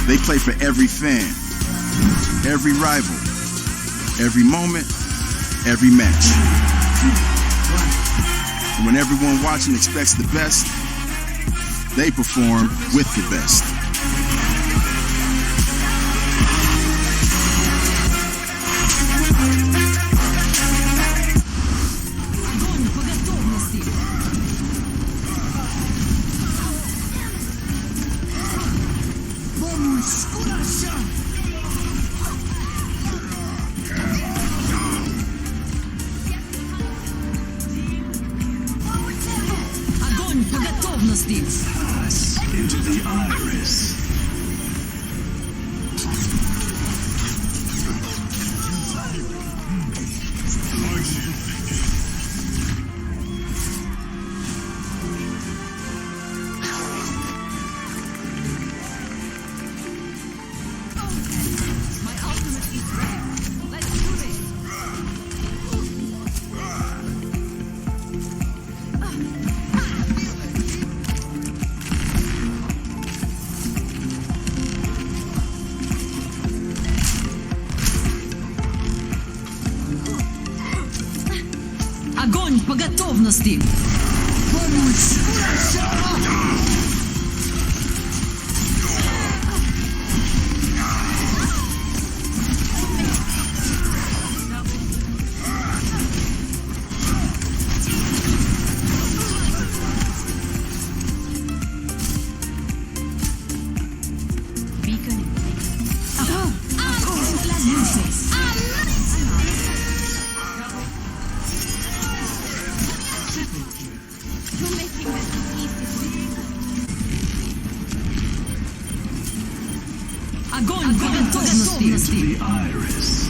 They play for every fan, every rival, every moment, every match. And when everyone watching expects the best, they perform with the best. готовности. Pass into the iris. My ultimate is ready. Let's do this. Огонь по готовности. Beacon. Luces. You're making this easy. Огонь по готовности. The iris.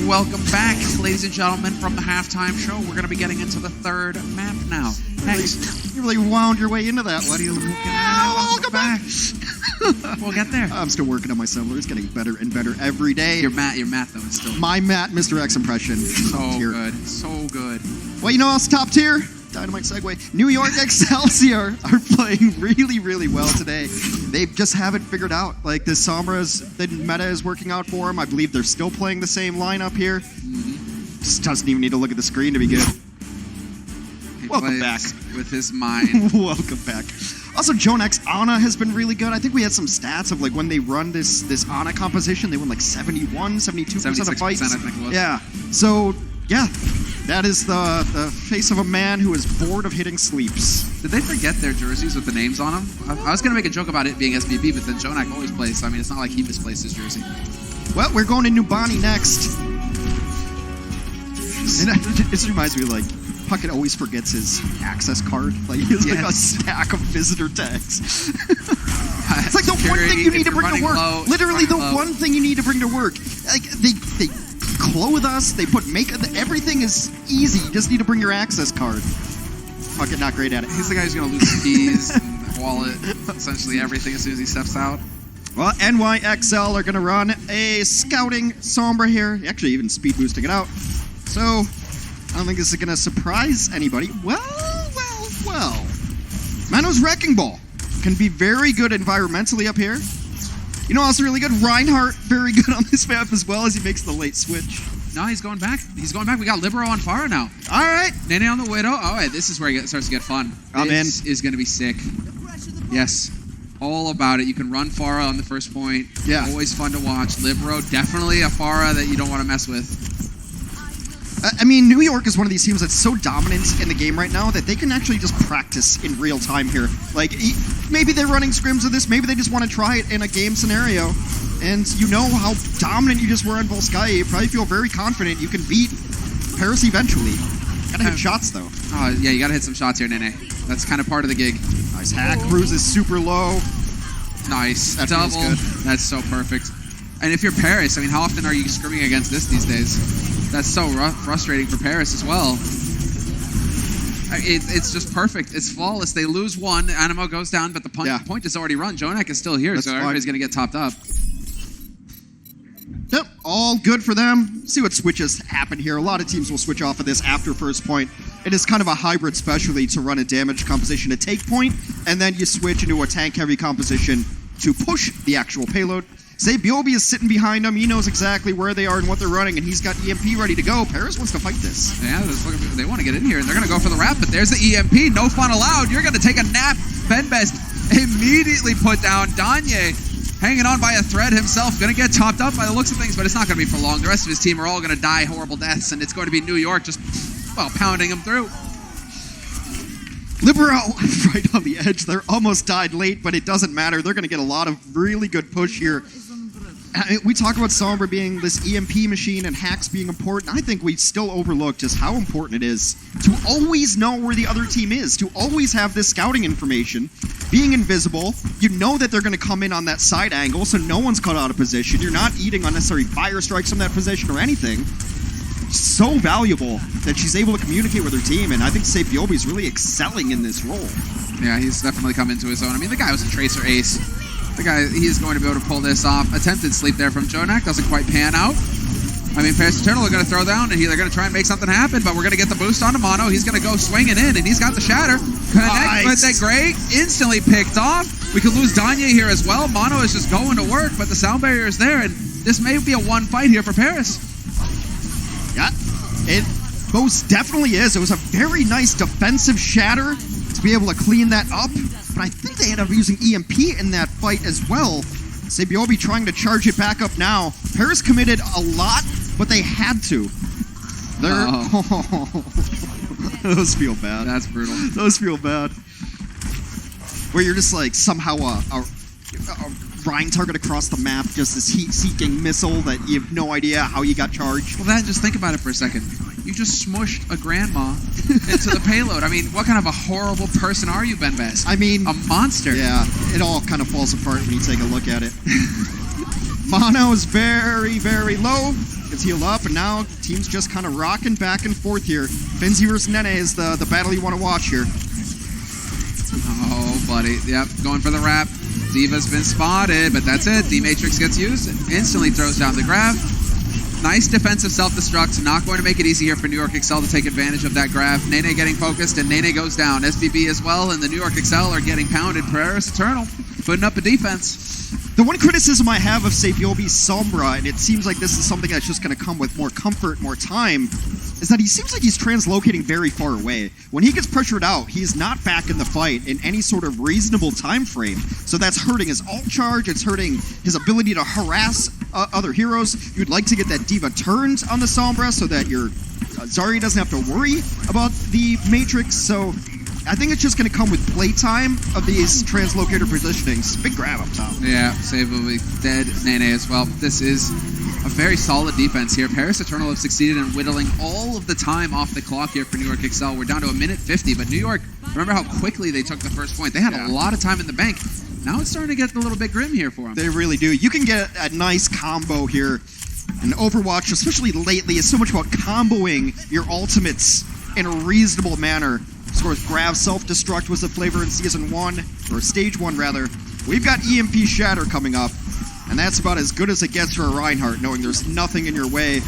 Welcome back, ladies and gentlemen, from the halftime show. We're going to be getting into the third map now. Next. You really wound your way into that. What are you looking Welcome back. We'll get there. I'm still working on my similar. It's getting better and better every day. Your math, though, is still My Matt, Mr. X impression. so Top tier. good. So good. Well, you know else top tier? Dynamite segue. New York Excelsior are playing really, really well today. They just haven't figured out. Like, the meta is working out for them. I believe they're still playing the same lineup here. Just doesn't even need to look at the screen to be good. He Welcome plays back. with his mind. Welcome back. Also, Jonex Ana has been really good. I think we had some stats of like when they run this Ana composition, they win like 71, 72% of fights. I think it was. Yeah. So, yeah. That is the face of a man who is bored of hitting sleeps. Did they forget their jerseys with the names on them? I was going to make a joke about it being SBB, but then Jonak always plays, so I mean, it's not like he misplaced his jersey. Well, we're going to Nubani next. And it reminds me, like, Puckett always forgets his access card. Like, he has like a stack of visitor tags. It's like the one thing you need to bring to work. Literally the one thing you need to bring to work. Like, they clothe us, they put makeup, everything is easy. You just need to bring your access card. Puckett not great at it. He's the guy who's going to lose his keys, and wallet, essentially everything as soon as he steps out. Well, NYXL are going to run a scouting Sombra here. Actually, even speed boosting it out. So, I don't think this is going to surprise anybody. Well. Mano's Wrecking Ball can be very good environmentally up here. You know, also really good. Reinhardt, very good on this map as well as he makes the late switch. No, he's going back. He's going back. We got Libero on fire now. All right. Nene on the Widow. All right, this is where it starts to get fun. I'm This is going to be sick. Yes. All about it. You can run Pharah on the first point. Yeah. Always fun to watch. Libero, definitely a Pharah that you don't want to mess with. I mean, New York is one of these teams that's so dominant in the game right now that they can actually just practice in real time here. Like, maybe they're running scrims of this, maybe they just want to try it in a game scenario. And you know how dominant you just were on Volskaya. You probably feel very confident you can beat Paris eventually. Gotta hit shots, though. Oh, yeah, you gotta hit some shots here, Nene. That's kind of part of the gig. Nice hack. Cruise is super low. Nice. That Double. feels good. That's so perfect. And if you're Paris, I mean, how often are you scrimming against this these days? That's so frustrating for Paris as well. It's just perfect. It's flawless. They lose one. Animo goes down, but the point is already run. Jonak is still here, so everybody's going to get topped up. Yep, all good for them. See what switches happen here. A lot of teams will switch off of this after first point. It is kind of a hybrid specialty to run a damage composition to take point, and then you switch into a tank-heavy composition to push the actual payload. Say Biobi is sitting behind him. He knows exactly where they are and what they're running, and he's got EMP ready to go. Paris wants to fight this. Yeah, they want to get in here, and they're going to go for the wrap, but there's the EMP. No fun allowed. You're going to take a nap. Benbest immediately put down Danye. hanging on by a thread himself, going to get topped up by the looks of things, but it's not going to be for long. The rest of his team are all going to die horrible deaths, and it's going to be New York just, well, pounding him through. Libero right on the edge. They're almost died late, but it doesn't matter. They're going to get a lot of really good push here. We talk about Sombra being this EMP machine and hacks being important. I think we still overlook just how important it is to always know where the other team is, to always have this scouting information. Being invisible, you know that they're going to come in on that side angle, so no one's caught out of position. You're not eating unnecessary fire strikes from that position or anything. So valuable that she's able to communicate with her team, and I think Sapiobi's really excelling in this role. Yeah, he's definitely come into his own. I mean, the guy was a Tracer ace. The guy, he is going to be able to pull this off. Attempted sleep there from Jonak, doesn't quite pan out. I mean, Paris Eternal are going to throw down, and they're going to try and make something happen, but we're going to get the boost onto Mono. He's going to go swinging in, and he's got the shatter. Connect with the Grey, instantly picked off. We could lose Danye here as well. Mono is just going to work, but the sound barrier is there, and this may be a one fight here for Paris. Yeah, it most definitely is. It was a very nice defensive shatter to be able to clean that up, but I think they ended up using EMP in that fight as well. Sabiobi trying to charge it back up now. Paris committed a lot, but they had to. Those feel bad. That's brutal. Those feel bad. Where you're just like somehow a Rhine target across the map, just this heat-seeking missile that you have no idea how you got charged. Well, just think about it for a second. You just smushed a grandma into the payload. I mean, what kind of a horrible person are you, Ben Best? I mean, a monster. Yeah, it all kind of falls apart when you take a look at it. Mono is very, very low. Gets healed up, and now team's just kind of rocking back and forth here. Finzi versus Nene is the battle you want to watch here. Oh, buddy. Yep, going for the wrap. Diva's been spotted, but that's it. D-Matrix gets used and instantly throws down the grab. Nice defensive self-destruct. Not going to make it easy here for New York Excel to take advantage of that grab. Nene getting focused, and Nene goes down. SBB as well, and the New York Excel are getting pounded. Paris Eternal putting up a defense. The one criticism I have of Sapiobi's Sombra, and it seems like this is something that's just going to come with more comfort, more time, is that he seems like he's translocating very far away. When he gets pressured out, he's not back in the fight in any sort of reasonable time frame. So that's hurting his ult charge, it's hurting his ability to harass other heroes. You'd like to get that Diva turned on the Sombra so that your Zarya doesn't have to worry about the Matrix. So I think it's just going to come with playtime of these translocator positionings. Big grab up top. Yeah, Save will be dead. Nene as well. This is a very solid defense here. Paris Eternal have succeeded in whittling all of the time off the clock here for New York Excel. We're down to 1:50, but New York, remember how quickly they took the first point. They had a lot of time in the bank. Now it's starting to get a little bit grim here for them. They really do. You can get a nice combo here. And Overwatch, especially lately, is so much about comboing your ultimates in a reasonable manner. Of course, Grav Self-Destruct was the flavor in Season 1, or Stage 1 rather. We've got EMP Shatter coming up, and that's about as good as it gets for a Reinhardt, knowing there's nothing in your way.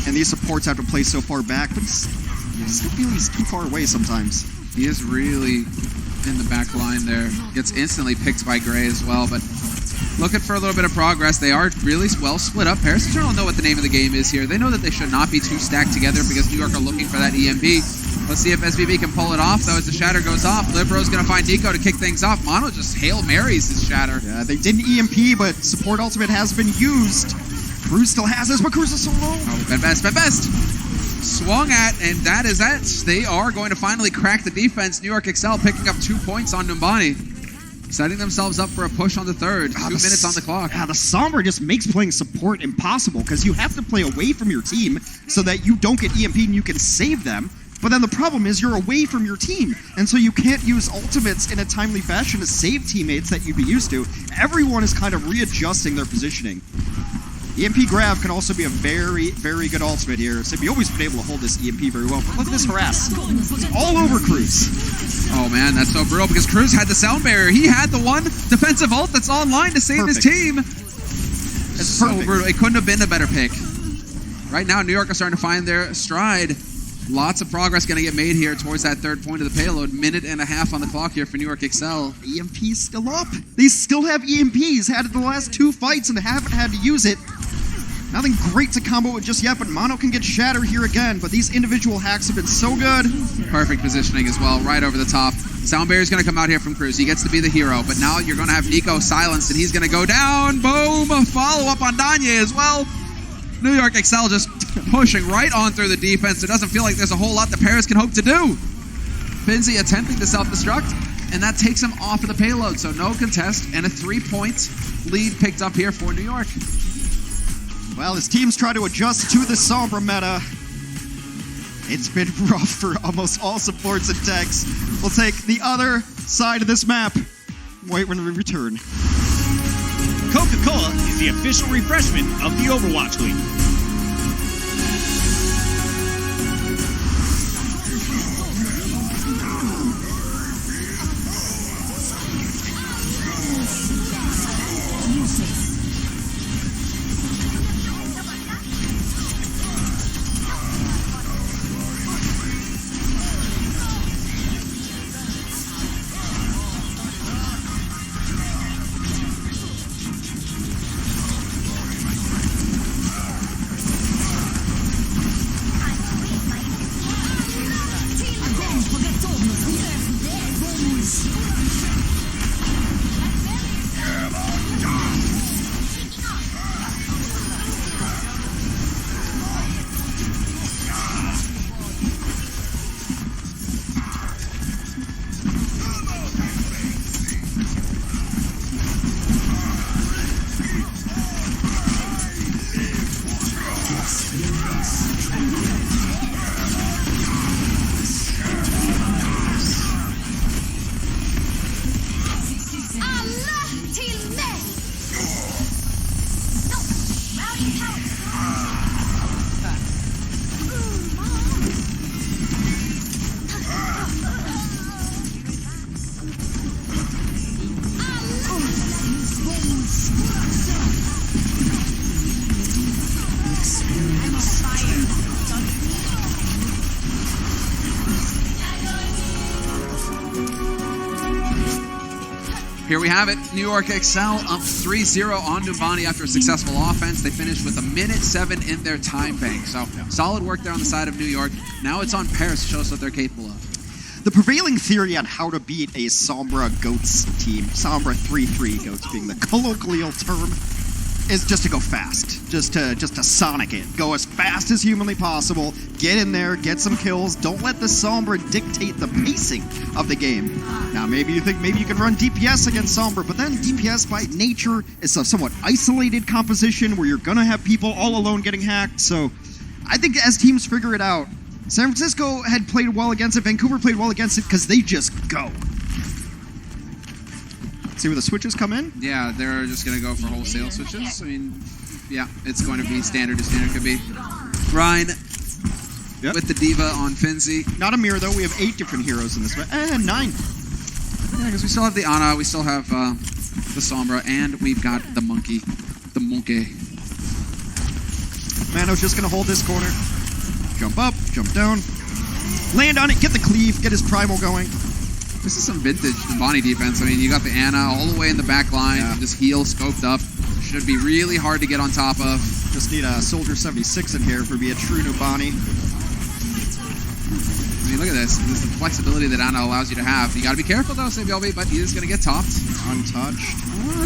And these supports have to play so far back, but I still feel he's too far away sometimes. He is really in the back line there. Gets instantly picked by Grey as well, but looking for a little bit of progress. They are really well split up. Paris Eternal know what the name of the game is here. They know that they should not be too stacked together because New York are looking for that EMP. Let's see if SBB can pull it off, though, as the shatter goes off. Libero's going to find Nico to kick things off. Mono just Hail Marys his shatter. Yeah, they didn't EMP, but support ultimate has been used. Cruz still has this, but Cruz is so low. Oh, Ben Best. Swung at, and that is it. They are going to finally crack the defense. New York Excel picking up 2 points on Numbani. Setting themselves up for a push on the third. 2 minutes on the clock. Yeah, the Sombra just makes playing support impossible because you have to play away from your team so that you don't get EMP'd and you can save them. But then the problem is you're away from your team, and so you can't use ultimates in a timely fashion to save teammates that you'd be used to. Everyone is kind of readjusting their positioning. EMP Grav can also be a very, very good ultimate here. So we've always been able to hold this EMP very well. But look at this harass. It's all over Cruz. Oh man, that's so brutal because Cruz had the sound barrier. He had the one defensive ult that's online to save his team. It's so brutal. It couldn't have been a better pick. Right now, New York are starting to find their stride. Lots of progress going to get made here towards that third point of the payload. 1.5 minutes on the clock here for New York Excel. EMP's still up. They still have EMPs. Had it the last 2 fights and haven't had to use it. Nothing great to combo with just yet, but Mono can get Shatter here again. But these individual hacks have been so good. Perfect positioning as well, right over the top. Soundberry's going to come out here from Cruz. He gets to be the hero, but now you're going to have Nico silenced, and he's going to go down. Boom! Follow up on Danye as well. New York Excel just pushing right on through the defense. It doesn't feel like there's a whole lot that Paris can hope to do. Finzi attempting to self-destruct, and that takes him off of the payload. So no contest, and a 3-point lead picked up here for New York. Well, as teams try to adjust to the Sombra meta, it's been rough for almost all supports and techs. We'll take the other side of this map. Wait when we return. Coca-Cola is the official refreshment of the Overwatch League. Here we have it. New York Excel up 3-0 on Numbani after a successful offense. They finished with 1:07 in their time bank. So solid work there on the side of New York. Now it's on Paris to show us what they're capable of. The prevailing theory on how to beat a Sombra Goats team, Sombra 3-3 Goats being the colloquial term, is just to go fast. Just to sonic it. Go as fast as humanly possible. Get in there, get some kills. Don't let the Sombra dictate the pacing of the game. Now, maybe you think maybe you can run DPS against Sombra, but then DPS by nature is a somewhat isolated composition where you're going to have people all alone getting hacked. So I think as teams figure it out, San Francisco had played well against it. Vancouver played well against it because they just go. See where the switches come in? Yeah, they're just going to go for wholesale switches. I mean, yeah, it's going to be standard as standard could be. Ryan with the Diva on Finzi. Not a mirror, though. We have 8 different heroes in this one. 9. Yeah, because we still have the Ana, we still have the Sombra, and we've got the Monkey. The Monkey. Mano's just going to hold this corner. Jump up, jump down. Land on it, get the cleave, get his primal going. This is some vintage Numbani defense. I mean, you got the Ana all the way in the back line. Yeah. Just heal scoped up. Should be really hard to get on top of. Just need a Soldier 76 in here for be a true Numbani. I mean, look at this. This is the flexibility that Ana allows you to have. You got to be careful, though, Sabielby, but he is going to get topped. Untouched.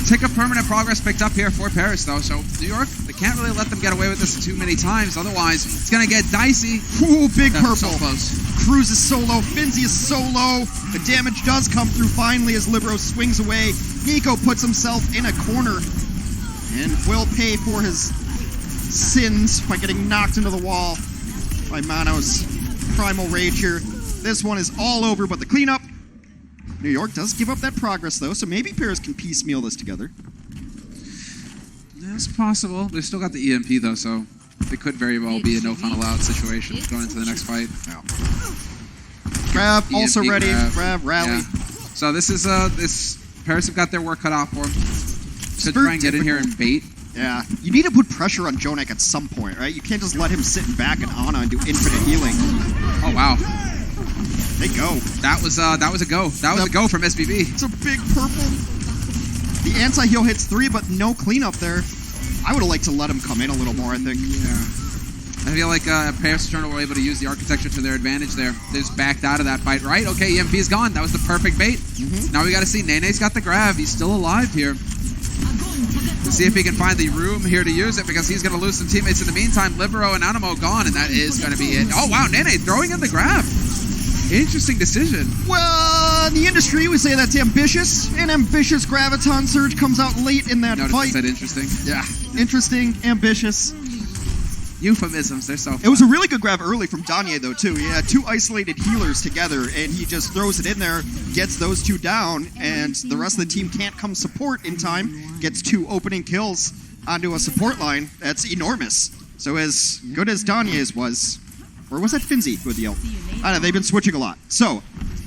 Tick of permanent progress picked up here for Paris, though. So, New York, they can't really let them get away with this too many times. Otherwise, it's going to get dicey. Ooh, big purple. So close. Cruz is solo. Finzi is solo. The damage does come through finally as Libero swings away. Nico puts himself in a corner and will pay for his sins by getting knocked into the wall by Mano's primal rage here. This one is all over, but the cleanup. New York does give up that progress, though, so maybe Paris can piecemeal this together. Yeah, it's possible. They've still got the EMP, though, so it could very well be a no fun allowed situation going into the next fight. Yeah. Grab, EMP also ready. Grab, rally. Yeah. So this is Paris have got their work cut out for them. Should try and get in here and bait. Yeah, you need to put pressure on Jonak at some point, right? You can't just let him sit back and Ana and do infinite healing. Oh wow, they go. That was a go. That was a go from SBB. It's a big purple. The anti-heal hits 3, but no cleanup there. I would have liked to let him come in a little more, I think. Yeah. I feel like Paris Eternal were able to use the architecture to their advantage there. They just backed out of that fight, right? Okay, EMP is gone. That was the perfect bait. Now we got to see. Nene's got the grab. He's still alive here. Let's see if he can find the room here to use it, because he's going to lose some teammates in the meantime. Libero and Animo gone, and that is going to be it. Oh, wow, Nene throwing in the grab. Interesting decision. Well, in the industry, we say that's ambitious. An ambitious Graviton Surge comes out late in that Notice I fight. said interesting. Yeah, interesting, ambitious. Euphemisms, they're so It was a really good grab early from Danye, though, too. He had two isolated healers together, and he just throws it in there, gets those two down, and the rest of the team can't come support in time. Gets two opening kills onto a support line. That's enormous. So as good as Danye's was, or was that Finzi with the ult? I don't know, they've been switching a lot. So,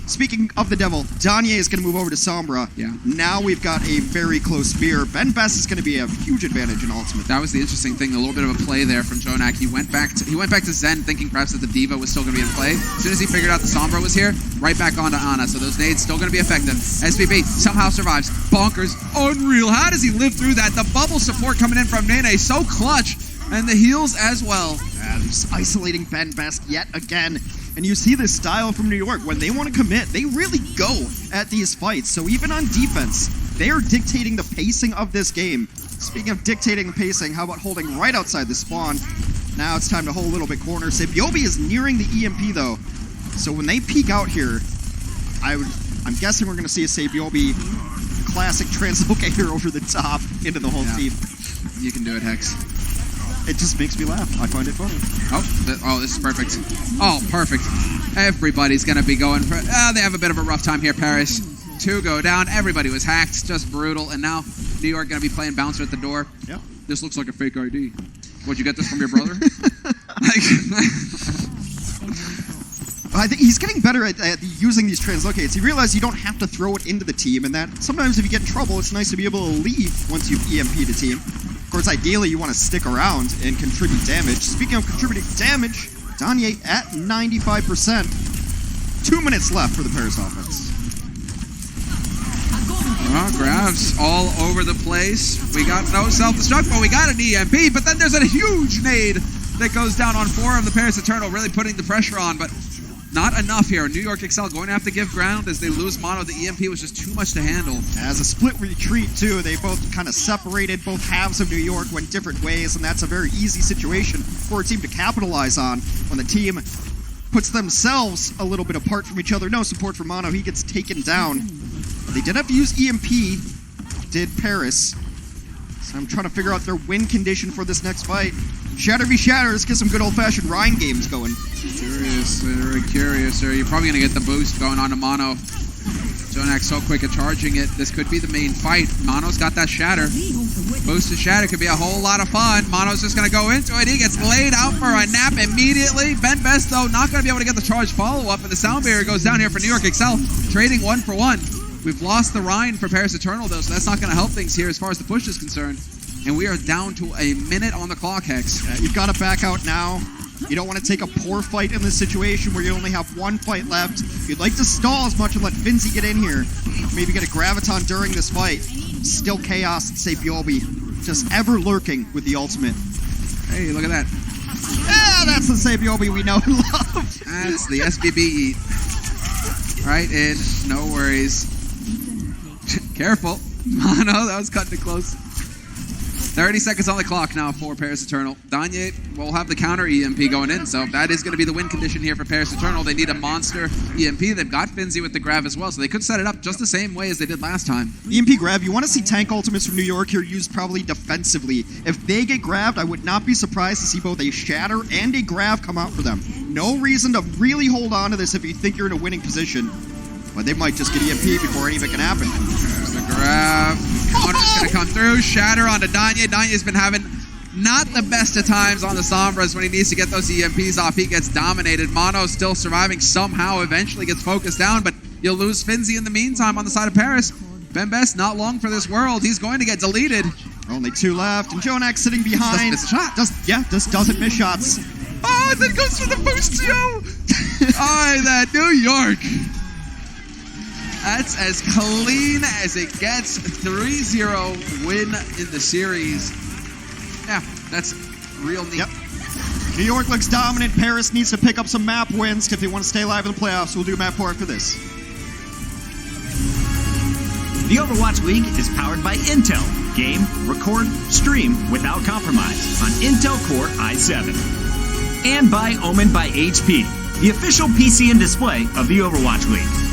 speaking of the devil, Danye is going to move over to Sombra. Yeah. Now we've got a very close spear. Ben Best is going to be a huge advantage in Ultimate. That was the interesting thing, a little bit of a play there from Jonak. He went back to Zen thinking perhaps that the Diva was still going to be in play. As soon as he figured out the Sombra was here, right back onto Ana. So those nades still going to be effective. SPB somehow survives. Bonkers. Unreal. How does he live through that? The bubble support coming in from Nene, so clutch. And the heals as well. Yeah, just isolating Ben Best yet again. And you see this style from New York. When they want to commit, they really go at these fights. So even on defense, they are dictating the pacing of this game. Speaking of dictating the pacing, how about holding right outside the spawn? Now it's time to hold a little bit corner. Sabiobi is nearing the EMP, though. So when they peek out here, I'm guessing we're going to see a Sabiobi classic translocator over the top into the whole team. You can do it, Hex. It just makes me laugh. I find it funny. Oh, this is perfect. Oh, perfect. Everybody's going to be going for... they have a bit of a rough time here, Paris. Two go down. Everybody was hacked. Just brutal. And now New York going to be playing bouncer at the door. Yeah. This looks like a fake ID. Would you get this from your brother? I think he's getting better at using these translocates. He realized you don't have to throw it into the team, and that sometimes if you get in trouble, it's nice to be able to leave once you've EMP'd a team. Of course, ideally, you want to stick around and contribute damage. Speaking of contributing damage, Danye at 95%. 2 minutes left for the Paris offense. Grabs all over the place. We got no self-destruct, but we got an EMP, but then there's a huge nade that goes down on 4 of the Paris Eternal, really putting the pressure on, but not enough here. New York Excel going to have to give ground as they lose mono. The EMP was just too much to handle. As a split retreat, too, they both kind of separated. Both halves of New York went different ways, and that's a very easy situation for a team to capitalize on when the team puts themselves a little bit apart from each other. No support for mono. He gets taken down. But they did have to use EMP, did Paris. So I'm trying to figure out their win condition for this next fight. Shatter v Shatter, let's get some good old-fashioned Rhine games going. Curious, very curious. You're probably going to get the boost going on to mono. Jonak so quick at charging it. This could be the main fight. Mono's got that shatter. Boost to shatter could be a whole lot of fun. Mono's just going to go into it. He gets laid out for a nap immediately. Ben Best, though, not going to be able to get the charge follow-up, and the sound barrier goes down here for New York Excel, trading 1 for 1. We've lost the Rhine for Paris Eternal, though, so that's not going to help things here as far as the push is concerned. And we are down to a minute on the clock, Hex. Yeah, you've got to back out now. You don't want to take a poor fight in this situation where you only have 1 fight left. You'd like to stall as much and let Finzi get in here. Maybe get a Graviton during this fight. Still Chaos and Sabiobi just ever lurking with the ultimate. Hey, look at that. Yeah, that's the Sabiobi we know and love. That's the SBB eat. Right in, no worries. Careful. Mono, that was cutting it close. 30 seconds on the clock now for Paris Eternal. Danye will have the counter EMP going in, so that is going to be the win condition here for Paris Eternal. They need a monster EMP. They've got Finzi with the grab as well, so they could set it up just the same way as they did last time. EMP grab, you want to see tank ultimates from New York here used probably defensively. If they get grabbed, I would not be surprised to see both a shatter and a grab come out for them. No reason to really hold on to this if you think you're in a winning position, but they might just get EMP before any of it can happen. There's the grab. Counter's going to come through. Shatter onto Danye. Danye's been having not the best of times on the Sombras when he needs to get those EMPs off. He gets dominated. Mono still surviving somehow. Eventually gets focused down, but you'll lose Finzi in the meantime on the side of Paris. Ben Best not long for this world. He's going to get deleted. Only 2 left, and Jonak sitting behind. Just miss a shot. Just doesn't miss shots. Oh, and then goes for the boost, Joe. Oh, that New York. That's as clean as it gets. 3-0 win in the series. Yeah, that's real neat. Yep. New York looks dominant. Paris needs to pick up some map wins if they want to stay alive in the playoffs. We'll do map 4 after this. The Overwatch League is powered by Intel. Game, record, stream without compromise on Intel Core i7. And by Omen by HP, the official PC and display of the Overwatch League.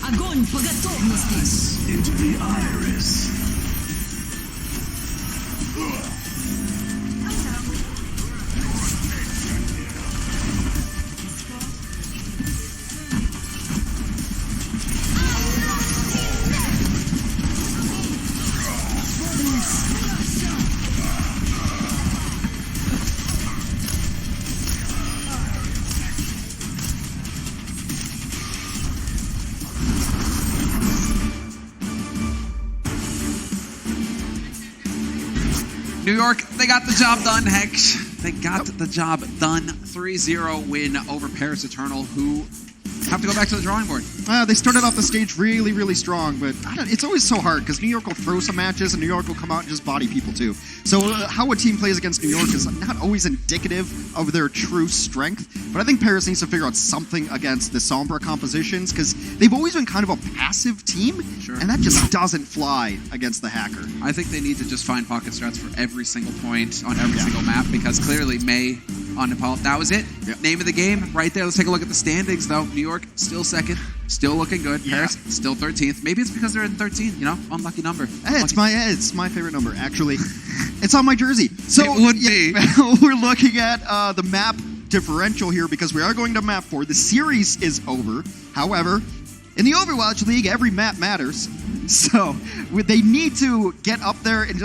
Огонь по готовности. Into the iris. New York, they got the job done, Hex. They got the job done. 3-0 win over Paris Eternal, who have to go back to the drawing board. They started off the stage really, really strong, but it's always so hard because New York will throw some matches and New York will come out and just body people too. So how a team plays against New York is not always indicative of their true strength, but I think Paris needs to figure out something against the Sombra compositions because they've always been kind of a passive team, and that just doesn't fly against the hacker. I think they need to just find pocket strats for every single point on every single map because clearly May on Nepal, that was it. Name of the game right there. Let's take a look at the standings though. New York still second, still looking good. Paris still 13th. Maybe it's because they're in 13, you know, unlucky number. Hey, it's my favorite number actually. It's on my jersey. So it would be. We're looking at the map differential here because we are going to map 4. The series is over. However, in the Overwatch League, every map matters. So they need to get up there and just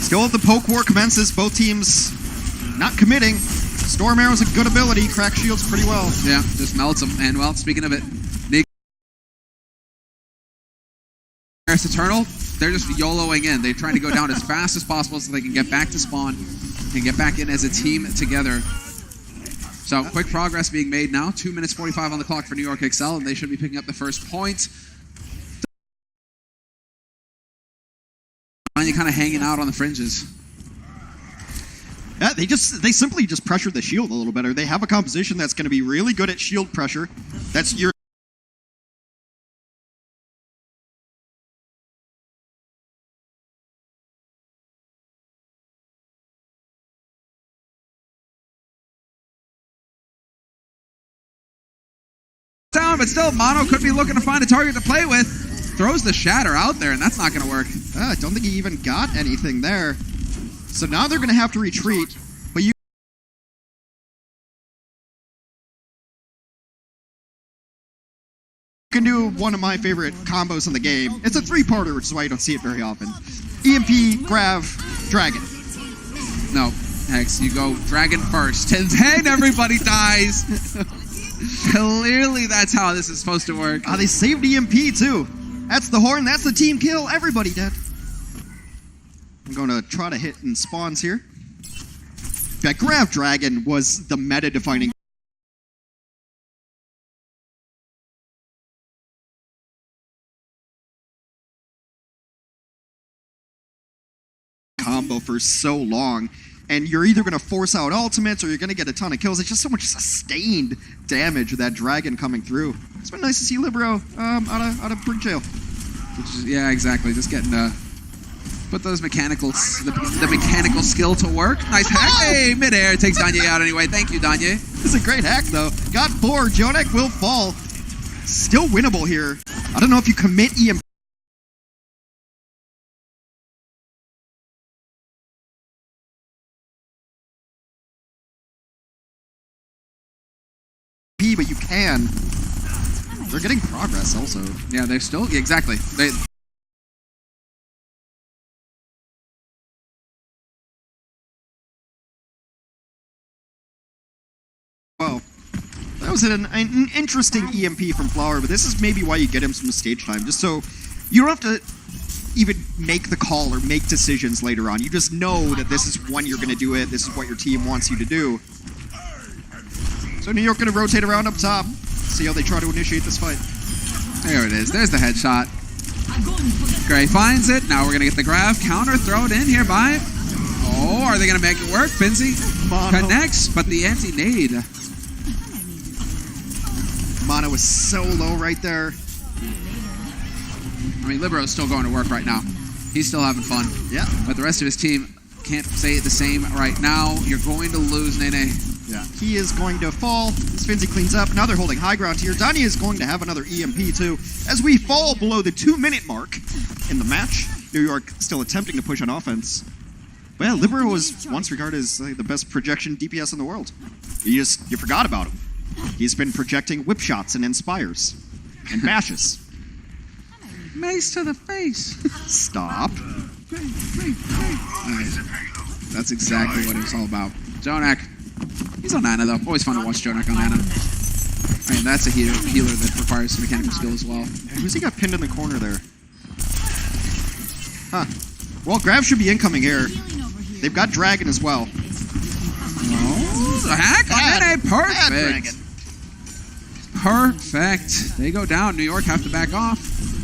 Still, the poke war commences. Both teams not committing. Storm Arrow's a good ability. Crack shields pretty well. Yeah, just melts them. And well, speaking of it, Eternal, they're just YOLOing in. They're trying to go down as fast as possible so they can get back to spawn and get back in as a team together. So quick progress being made now. 2 minutes 45 on the clock for New York Excel, and they should be picking up the first point. Danye kind of hanging out on the fringes. Yeah, they simply just pressured the shield a little better. They have a composition that's going to be really good at shield pressure. That's your down, but still, Mono could be looking to find a target to play with. Throws the shatter out there, and that's not going to work. I don't think he even got anything there. So now they're going to have to retreat. But you can do one of my favorite combos in the game. It's a three-parter, which is why you don't see it very often. EMP, Grav, Dragon. No, Hex, you go Dragon first, and then everybody dies. Clearly, that's how this is supposed to work. They saved EMP, too. That's the horn. That's the team kill. Everybody dead. I'm going to try to hit in spawns here. That Grav Dragon was the meta-defining combo for so long. And you're either going to force out ultimates or you're going to get a ton of kills. It's just so much sustained damage with that dragon coming through. It's been nice to see Libero out of brig jail. Yeah, exactly. Just getting put those mechanicals, the mechanical skill to work. Nice hack. Hey, midair takes Danye out anyway. Thank you, Danye. This is a great hack though. Got 4. Jonek will fall. Still winnable here. I don't know if you commit EMP. But you can. They're getting progress also. Yeah, they're still exactly. Well, that was an interesting EMP from Flower, but this is maybe why you get him some stage time, just so you don't have to even make the call or make decisions later on. You just know that this is when you're going to do it. This is what your team wants you to do. So New York going to rotate around up top. See how they try to initiate this fight. There it is. There's the headshot. Gray finds it. Now we're going to get the Grav counter. Throw it in here by. Oh, are they going to make it work? Finzi connects, but the anti-nade. Mono is so low right there. I mean, Libero's still going to work right now. He's still having fun. Yeah. But the rest of his team can't say the same right now. You're going to lose, Nene. Yeah. He is going to fall. Finzi cleans up. Now they're holding high ground here. Danye is going to have another EMP too. As we fall below the 2-minute mark in the match, New York still attempting to push on offense. Well, Libero was once regarded as the best projection DPS in the world. You forgot about him. He's been projecting whip shots and inspires and bashes. Mace to the face. Stop. That's exactly what it's all about. Jonak. He's on Ana, though. Always fun to watch Jonak on Ana. I mean, that's a healer that requires some mechanical skill as well. Who's he got pinned in the corner there? Huh. Well, Grav should be incoming here. They've got Dragon as well. Oh, the hack on Nene. Perfect. Perfect. They go down. New York have to back off.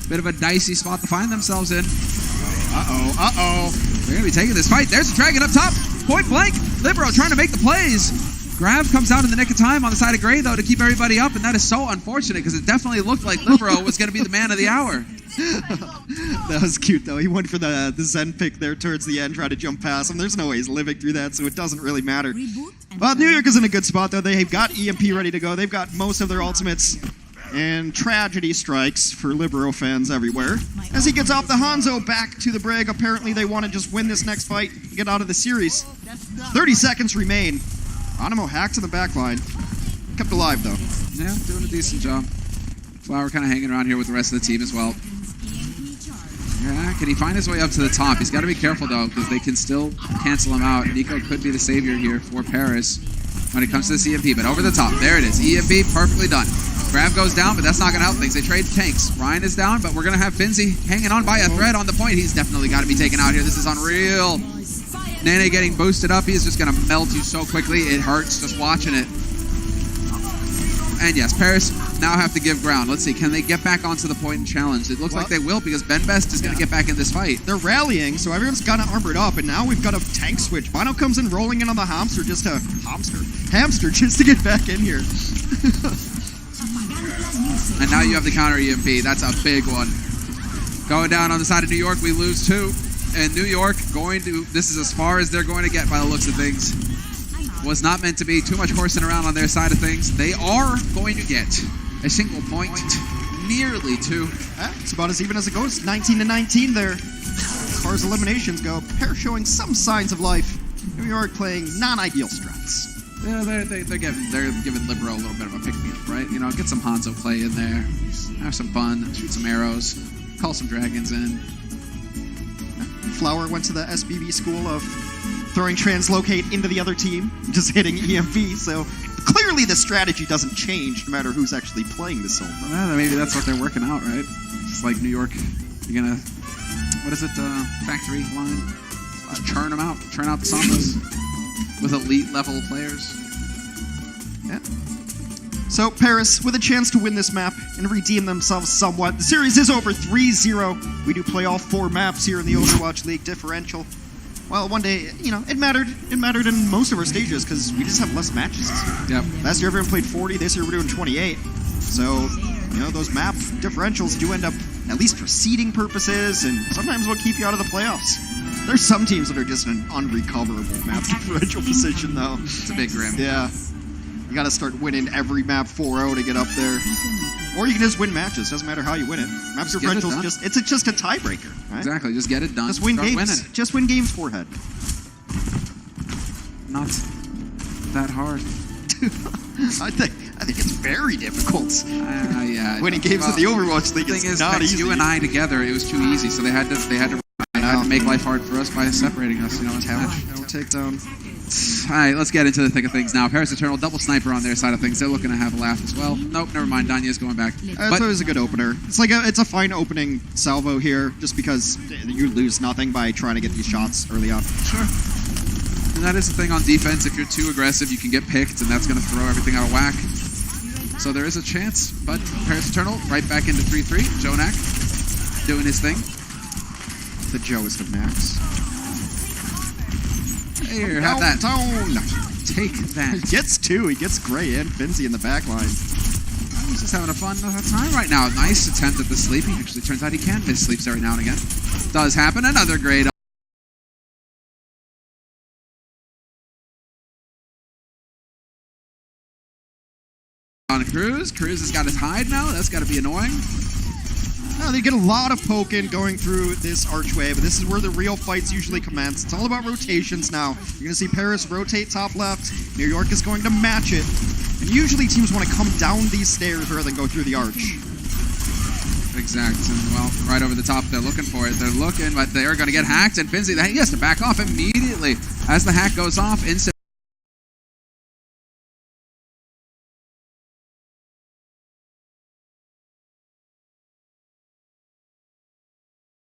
Bit of a dicey spot to find themselves in. Uh-oh. They're going to be taking this fight. There's the Dragon up top. Point blank. Libero trying to make the plays. Grav comes out in the nick of time on the side of Gray, though, to keep everybody up, and that is so unfortunate because it definitely looked like Libero was going to be the man of the hour. That was cute, though. He went for the Zen pick there towards the end, tried to jump past him. There's no way he's living through that, so it doesn't really matter. Well, New York is in a good spot, though. They've got EMP ready to go. They've got most of their ultimates. And tragedy strikes for Libero fans everywhere. As he gets off the Hanzo back to the brig, apparently they want to just win this next fight and get out of the series. 30 seconds remain. Animo hacked to the back line. Kept alive, though. Yeah, doing a decent job. Flower kind of hanging around here with the rest of the team as well. Yeah, can he find his way up to the top? He's got to be careful, though, because they can still cancel him out. Nico could be the savior here for Paris when it comes to this EMP, but over the top. There it is. EMP, perfectly done. Grab goes down, but that's not going to help things. They trade tanks. Ryan is down, but we're going to have Finzi hanging on by a thread on the point. He's definitely got to be taken out here. This is unreal. Danye getting boosted up. He's just going to melt you so quickly. It hurts just watching it. And yes, Paris now have to give ground. Let's see, can they get back onto the point and challenge? It looks like they will because Ben Best is going to get back in this fight. They're rallying, so everyone's got to armored up, and now we've got a tank switch. Bono comes in rolling in on the hamster just to get back in here. And now you have the counter EMP. That's a big one. Going down on the side of New York, we lose 2. And New York this is as far as they're going to get by the looks of things. Was not meant to be too much horsing around on their side of things. They are going to get a single point, nearly 2. It's about as even as it goes. 19-19 there. As far as eliminations go, Paris showing some signs of life. New York playing non-ideal strats. Yeah, they're giving Libero a little bit of a pick-me-up, right? You know, get some Hanzo play in there, have some fun, shoot some arrows, call some dragons in. Flower went to the SBB school of throwing translocate into the other team, just hitting EMP, so clearly the strategy doesn't change no matter who's actually playing the solo. Well, maybe that's what they're working out, right? Just like New York, you're gonna, what is it, factory line? Just churn them out, churn out the Sombras with elite level players. Yeah. So Paris with a chance to win this map and redeem themselves somewhat. The series is over 3-0. We do play all 4 maps here in the Overwatch League differential. Well, one day, you know, it mattered in most of our stages because we just have less matches this year. Yep. Last year everyone played 40, this year we're doing 28. So, you know, those map differentials do end up, at least for seeding purposes, and sometimes will keep you out of the playoffs. There's some teams that are just in an unrecoverable map differential position, though. It's a big grim. Yeah. You gotta start winning every map 4-0 to get up there. Or you can just win matches. Doesn't matter how you win it. Map differential is just a tiebreaker. Right? Exactly. Just get it done. Just win games. Winning. Just win games forehead. Not that hard. I think it's very difficult. Yeah. Winning games in the Overwatch League is not easy. You and I together, it was too easy. So they had to make life hard for us by separating us. You know, it's no takedown. All right, let's get into the thick of things now. Paris Eternal, double sniper on their side of things. They're looking to have a laugh as well. Nope, never mind. Danye's going back. It's always a good opener. It's a fine opening salvo here, just because you lose nothing by trying to get these shots early on. Sure. And that is the thing on defense. If you're too aggressive, you can get picked, and that's going to throw everything out of whack. So there is a chance, but Paris Eternal right back into 3-3. Jonak doing his thing. The Joeist of Max. Here, have that. Take that. He gets 2. He gets Gray and Finzi in the back line. He's just having a fun time right now. Nice attempt at the sleep. He actually turns out he can miss sleeps every now and again. Does happen. Another great on Cruz. Cruz has got his hide now. That's got to be annoying. No, they get a lot of poking going through this archway, but this is where the real fights usually commence. It's all about rotations now. You're going to see Paris rotate top left. New York is going to match it. And usually teams want to come down these stairs rather than go through the arch. Exact. And, well, right over the top, they're looking for it. They're looking, but they're going to get hacked. And Finzi, he has to back off immediately. As the hack goes off, instant.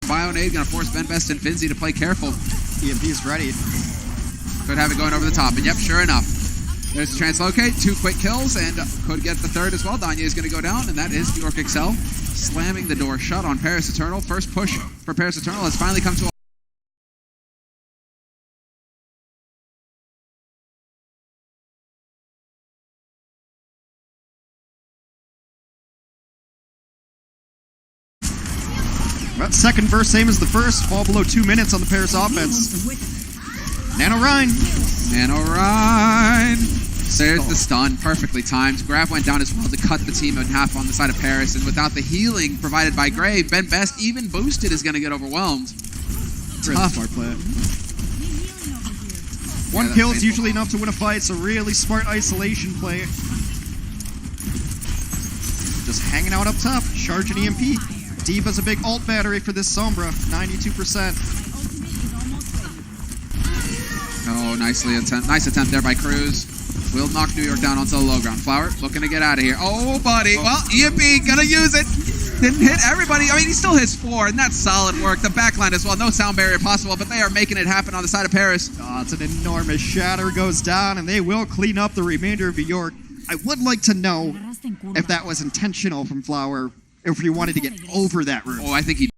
Bionade going to force Ben Best and Finzi to play careful. EMP is ready. Could have it going over the top. And yep, sure enough. There's the translocate. 2 quick kills and could get the third as well. Danye is going to go down, and that is New York Excel slamming the door shut on Paris Eternal. First push for Paris Eternal has finally come to a Well, second verse, same as the first. Fall below 2 minutes on the Paris offense. Nano Rhine. There's the stun, perfectly timed. Grab went down as well to cut the team in half on the side of Paris, and without the healing provided by Gray, Ben Best, even boosted, is going to get overwhelmed. Really smart play. One kill is usually enough to win a fight, so really smart isolation play. Just hanging out up top, charging EMP. D.Va's a big ult battery for this Sombra, 92%. Oh, nice attempt there by Cruz. Will knock New York down onto the low ground. Flower looking to get out of here. Oh, buddy. Well, Yippee, gonna use it. Didn't hit everybody. I mean, he still hits 4, and that's solid work. The backline as well. No sound barrier possible, but they are making it happen on the side of Paris. Oh, it's an enormous shatter goes down, and they will clean up the remainder of New York. I would like to know if that was intentional from Flower, if he wanted to get over that room. Oh, I think he